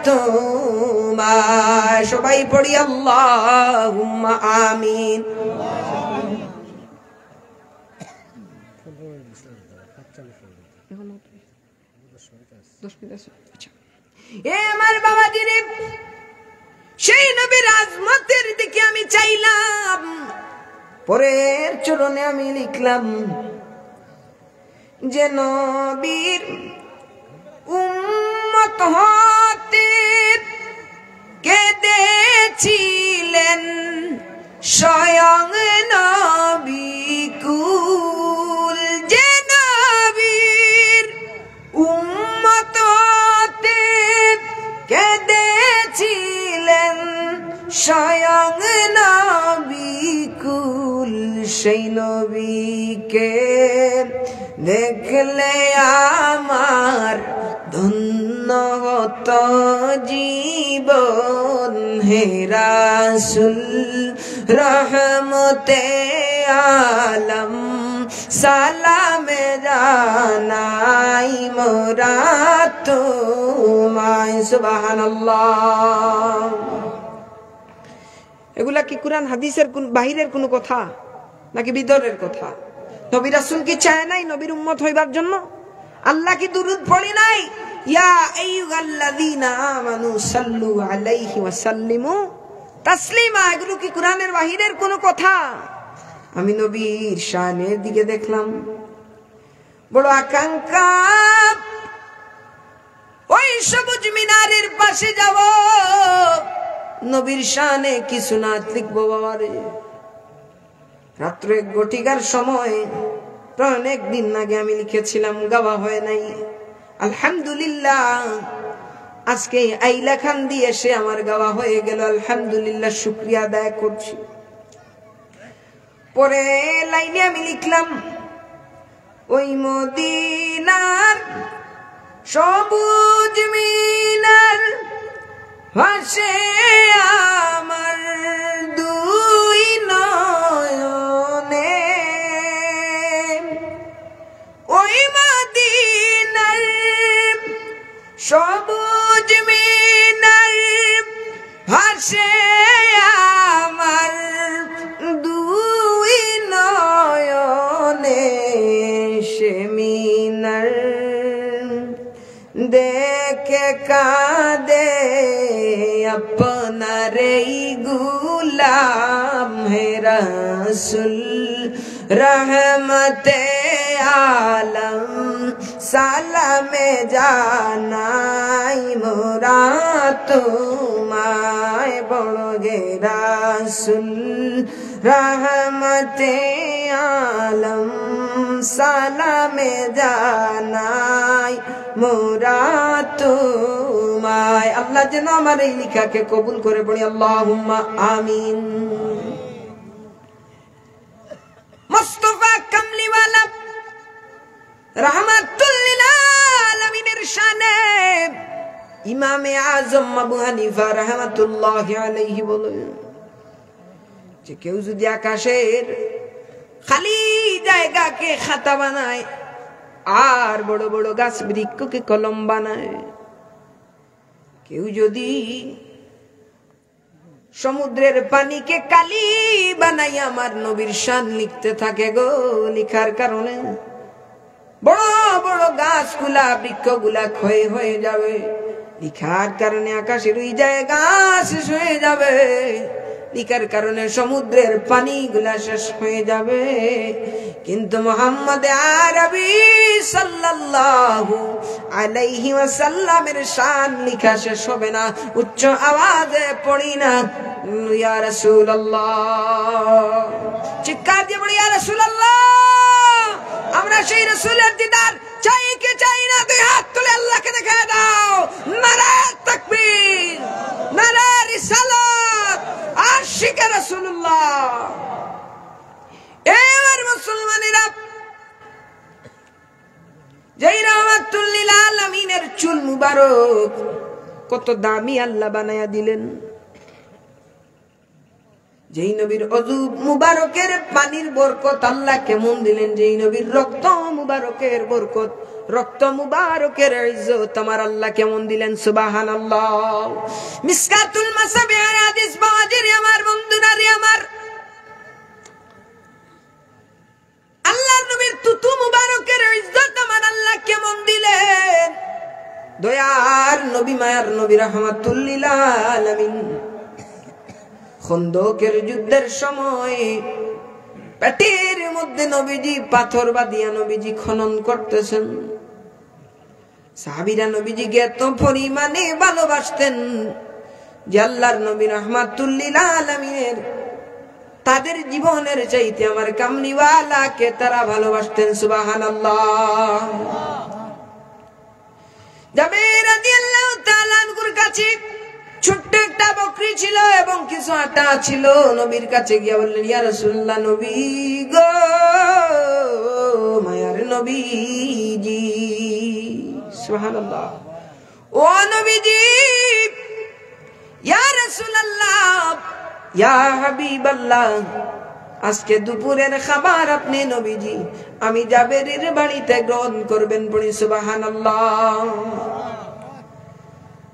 তোমায়। সবাই পড়ি আল্লাহুম্মা আমিন। এ আমার বাবা দিনে সেই নবীর আজমতের দিকে আমি চাইলাম, পরের চরণে আমি লিখলাম যে নবীর উম্মত হতে কেঁদেছিলেন স্বয়ং নবী কুল। যে নবীর উম্মত হতে কেঁদেছিলেন স্বয়ং নবী কুল। সেই নবীকে দেখলে আমার ধন্য হতো জীবন। হে রাসূল রহমতে আলম সালামে জানাই মোরা তোমায়। সুবহানাল্লাহ। এগুলা কি কুরআন হাদিসের কোন বাহিরের কোনো কথা নাকি ভিতরের কথা? নবী রাসূল কি চায় নাই নবীর উম্মত হইবার জন্য? আল্লাহ কি দুরূদ পড়ি নাই? ইয়া আইয়ুহাল্লাযীনা আমানু সাল্লু আলাইহি ওয়া সাল্লিমু তাসলিমা। এগুলো কি কুরআনের বাহিরের কোনো কথা? আমি নবীর শানের দিকে দেখলাম, বড় আকাঙ্ক্ষা ওই সবুজ মিনারের পাশে যাব, নবীর শানে কিছু নাত লিখবো। বাবারে রাত্রে গটিকার সময় অনেক দিন আগে আমি লিখেছিলাম, গাওয়া হয় নাই। আলহামদুলিল্লাহ আজকে এই লেখান দিয়ে এসে আমার গাওয়া হয়ে গেল। আলহামদুলিল্লাহ শুকরিয়া আদায় করছি। পরে লাইনে আমি লিখলাম, ওই মদিনার সবুজ মিনার ভাসে আমার দুই নয়নে। ওই মদিনার সবুজ মিনার ভাসে আমার দুই নয়নে। সে মিনার দেখে কাঁদে আপনার এই গুলাম। হে রাসূল রহমতে আলম সালামে জানাই মোরা তোমায়। বড় গে রাসূল রহমতে আলম সালামে জানাই মোরা তোমায়। আল্লাহ যেন আমার এই লেখাকে কবুল করে, পড়ি আল্লাহুম্মা আমিন। মুস্তাফা রাহমাতুল লিল আলামিনের শানে ইমামে আজম আবু হানিফা রাহমাতুল্লাহি আলাইহি বলেন যে কেউ যদি আকাশের খালি জায়গাকে খাতা বানায় আর বড় বড় গাছ বৃক্ষকে কলম বানায়, কেউ যদি সমুদ্রের পানিকে কালি বানাই আমার নবীর শান লিখতে থাকে গো, লিখার কারণে বড় বড় গাছগুলা বৃক্ষগুলা ক্ষয় হয়ে যাবে, লিখার কারণে আকাশের ওই জায়গা শেষ হয়ে যাবে, লিখার কারণে সমুদ্রের পানিগুলা শেষ হয়ে যাবে। কিন্তু মুহাম্মদ আরবি সাল্লাল্লাহু আলাইহি ওয়াসাল্লামের শান লিখা শেষ হবে না। উচ্চ আওয়াজে পড়ি না ইয়া রাসূলুল্লাহ, চিৎকার দিয়ে বলি ইয়া রাসূলুল্লাহ। আমরা সেই রাসূলের দিদার চাই কি চাই না? দুই হাত তুলে আল্লাহকে দেখায় দাও। নারায়ে তাকবীর, নারায়ে রিসালাত, আশিকে রাসূলুল্লাহ। এবার মুসলমানেরা, যেই রাহমাতুল লিল আলামিনের চুল মুবারক কত দামি আল্লাহ বানায়া দিলেন, যেই নবীর অজু মুবারকের পানির বরকত আল্লাহ কেমন দিলেন, যেই নবীর রক্ত মুবারকের বরকত, রক্ত মুবারকের ইজ্জত আমার আল্লাহ কেমন দিলেন, সুবহানাল্লাহ। মিসকাতুল মাসাবিহের হাদিস বাজির আমার বন্ধুরা রে আমার, আল্লাহর নবীর তুতু মুবারকের ইজ্জত আমার আল্লাহ কেমন দিলেন। দয়ার নবী, মায়ার নবী, রাহমাতুল লিল আলামিন খন্দকের যুদ্ধের সময় পেটের মধ্যে নবীজি পাথর বাঁধিয়া নবীজি খনন করতেছেন। সাহাবীরা নবীজিকে এত পরিমাণে ভালোবাসতেন যে আল্লাহর নবী রাহমাতুল লিল আলামিনের তাদের জীবনের চাইতে আমার কামলিওয়ালাকে তারা ভালোবাসতেন, সুবহানাল্লাহ। জাবের রাদিয়াল্লাহু তাআলা আনহুর কাছে ছোট্ট একটা বকরি ছিল এবং কিছু আটা ছিল। নবীর কাছে গিয়া বললেন, ইয়া রাসূলুল্লাহ, নবী গো, মায়ার নবীজি, সুবহানাল্লাহ, ও নবীজি, ইয়া রাসূলুল্লাহ, ইয়া হাবিবাল্লাহ, আজকে দুপুরের খাবার আপনি নবীজি আমি জাবেরের বাড়িতে গ্রহণ করবেন, পড়ি সুবহানাল্লাহ।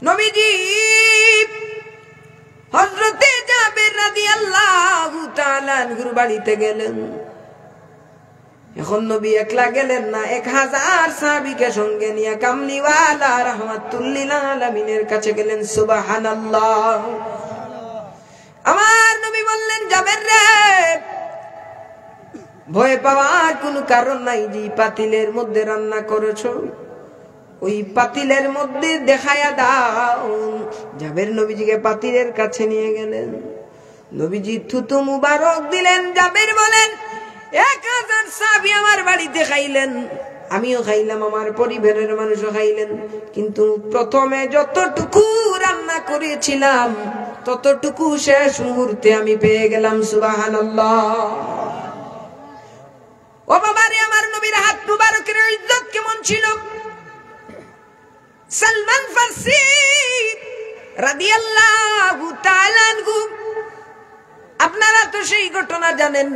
নবীজি হযরতে জাবের রাদিয়াল্লাহু তাআলা আনহুর বাড়িতে গেলেন। এখন নবী একলা গেলেন না, 1000 সাহাবীকে সঙ্গে নিয়ে কামলিওয়ালা রাহমাতুল লিল আলামিনের কাছে গেলেন, সুবহানাল্লাহ। আমার নবী বললেন, জাবের রে, ভয় পাওয়ার কোনো কারণ নাই, যে পাতিলের মধ্যে রান্না করেছো ওই পাতিলের মধ্যে দেখায়া দাও। জাবের নবীজিকে পাতিলের কাছে নিয়ে গেলেন, নবীজি থুতু মুবারক দিলেন। জাবের বলেন, 1000 সাহাবী আমার বাড়িতে খাইলেন, আমিও খাইলাম, আমার পরিবারের মানুষও খাইলেন, কিন্তু প্রথমে যতটুকু রান্না করেছিলাম ততটুকু শেষ মুহূর্তে আমি পেয়ে গেলাম, সুবহানাল্লাহ। ও বাবারে, আমার নবীর হাত মুবারকের ইজ্জত কেমন ছিল। সালমান ফারসি রাদিয়াল্লাহু তাআলা আনহু, আপনারা তো সেই ঘটনা জানেন,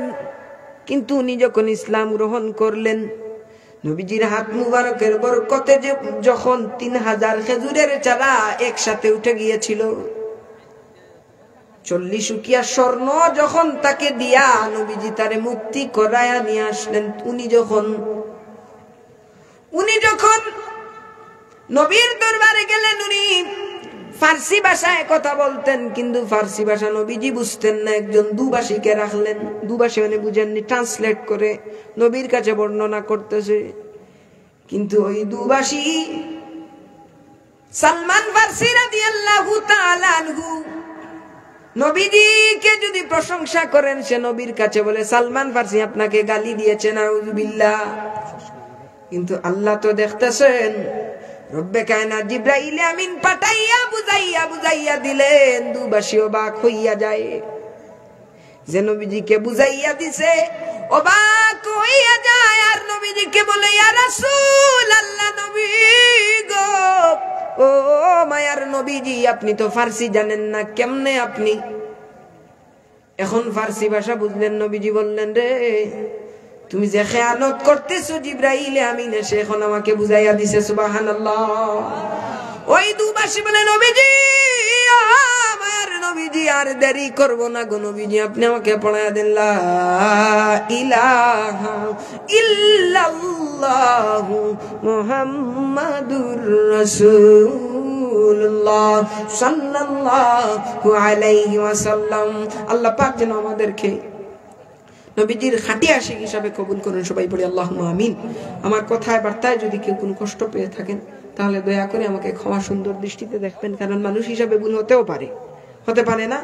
কিন্তু উনি যখন ইসলাম গ্রহণ করলেন, নবীজির হাত মুবারকের বরকতে যখন 3000 খেজুরের চারা একসাথে উঠে গিয়েছিল, 40 উকিয়া স্বর্ণ যখন তাকে দিয়া নবীজি তারে মুক্তি করায়া নিয়ে আসলেন, উনি যখন নবীর দরবারে গেলেন, উনি ফার্সি ভাষায় কথা বলতেন, কিন্তু ফার্সি ভাষা নবীজি বুঝতেন না। একজন দুভাষীকে রাখলেন, দুভাষী মানে বুঝেননি, ট্রান্সলেট করে নবীর কাছে বর্ণনা করতেছে। কিন্তু ওই দুভাষী সালমান ফারসি রাদিয়াল্লাহু তাআলা আনহু নবীজিকে যদি প্রশংসা করেন, সে নবীর কাছে বলে, সালমান ফারসি আপনাকে গালি দিয়েছে, নাউযুবিল্লাহ। কিন্তু আল্লাহ তো দেখতেছেন, রব্বে কায়নাত জিবরাইল আমিন পাঠাইয়া বুঝাইয়া দিলেন, দুভাষী অবাক হইয়া যায় যে নবীজিকে বুঝাইয়া দিছে অবাক হইয়া যায় আর নবীজিকে বলে ইয়া রাসূলুল্লাহ নবী গো ও মায়ার নবীজি আপনি তো ফার্সি জানেন না কেমনে আপনি এখন ফার্সি ভাষা বুঝলেন নবীজি বললেন রে তুমি যে খেয়ানত করতেছো জিবরাইল আমিন এসে এখন আমাকে বুঝাইয়া দিছে সুবহানাল্লাহ ওই দুবাসী বলে নবীজি আমার নবীজি আর দেরি করব না গো নবীজি আপনি আমাকে পড়ায়া দেন লা ইলাহা ইল্লাল্লাহু মুহাম্মাদুর রাসূলুল্লাহ সাল্লাল্লাহু আলাইহি ওয়াসাল্লাম আল্লাহ পাক যেন আমাদেরকে নবীজির খাঁটি আশিক হিসাবে কবুল করুন সবাই বলি আল্লাহুম্মা আমিন আমার কথায় বার্তায় যদি কেউ কোনো কষ্ট পেয়ে থাকেন তাহলে দয়া করে আমাকে ক্ষমা সুন্দর দৃষ্টিতে দেখবেন কারণ মানুষ হিসাবে ভুল হতে পারে না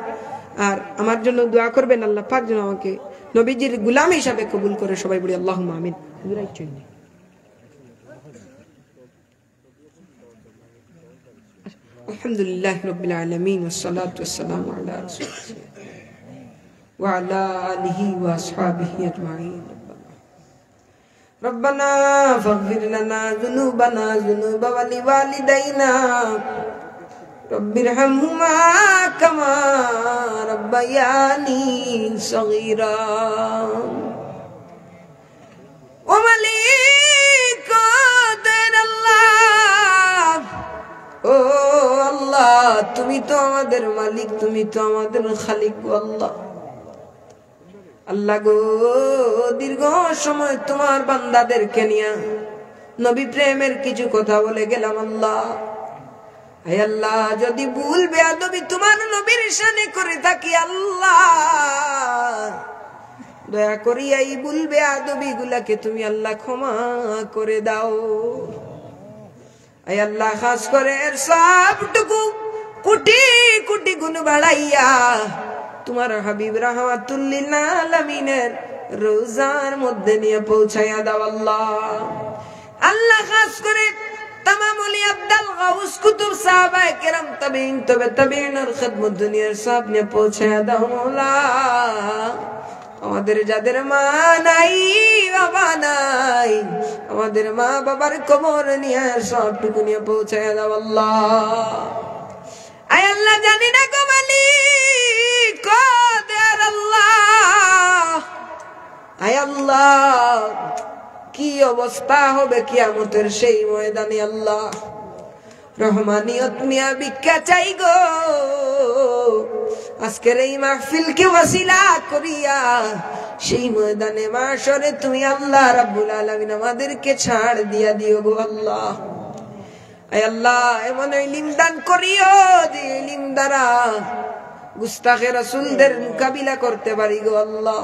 আর আমার জন্য দোয়া করবেন আল্লাহ পাক যেন আমাকে নবীজির গোলাম হিসাবে কবুল করে সবাই বলি আল্লাহুম্মা আমিন আলহামদুলিল্লাহি রাব্বিল আলামিন ওয়াস সালাতু ওয়াস সালামু আলা রাসূলিল্লাহ ওয়া আলা আলিহি ওয়া আসহাবিহি আজমাইন ربنا فاغفر لنا ذنوبنا ذنوب والدينا رب ارحمهما كما ربياني صغيرا ومليك الله ও আল্লাহ তুমি তো আমাদের মালিক তুমি তো আমাদের খালিক আল্লাহ আল্লাহ গো দীর্ঘ সময় তোমার বান্দাদেরকে নিয়ে নবী প্রেমের কিছু কথা বলে গেলাম আল্লাহ হে আল্লাহ যদি ভুল বেয়াদবি তোমার নবীর শানে করে থাকি আল্লাহ দয়া করি এই ভুল বেয়াদবি গুলাকে তুমি আল্লাহ ক্ষমা করে দাও হে আল্লাহ খাস করে সবটুকু কোটি কোটি গুণ বাড়াইয়া তোমার হাবিব রাহমাতুল লিল আলামিনের রোজার মধ্যে নিয়ে পৌঁছায়া দাও আল্লাহ আল্লাহ খাস করে तमाम ওলি আব্দাল গাউস কুতুব সাহাবায়ে কেরাম তাবিঈন তাবিঈনের খিদমত দুনিয়ার সামনে পৌঁছায়া দাও মাওলা আমাদের যাদের মা নাই বাবা নাই আমাদের মা বাবার কবর নিয়ে সবটুকু নিয়ে পৌঁছায়া দাও আল্লাহ আয় আল্লাহ জানি না গো মালিক ও দয়ার আল্লাহ আয় আল্লাহ কি অবস্থা হবে কিয়ামতের সেই ময়দানে আল্লাহ রহমানিয়ত মিয়া ভিক্ষা চাই গো আজকের এই মাহফিলকে ওয়াসিলা করিয়া সেই ময়দানে মাশরে তুমি আল্লাহ রাব্বুল আলামিন আমাদেরকে ছাড় দিয়া দিও গো আল্লাহ আয় আল্লাহ এমন ইলম দান করিও যে ইলম দ্বারা গুস্তাখে রাসূলদের মোকাবিলা করতে পারি গো আল্লাহ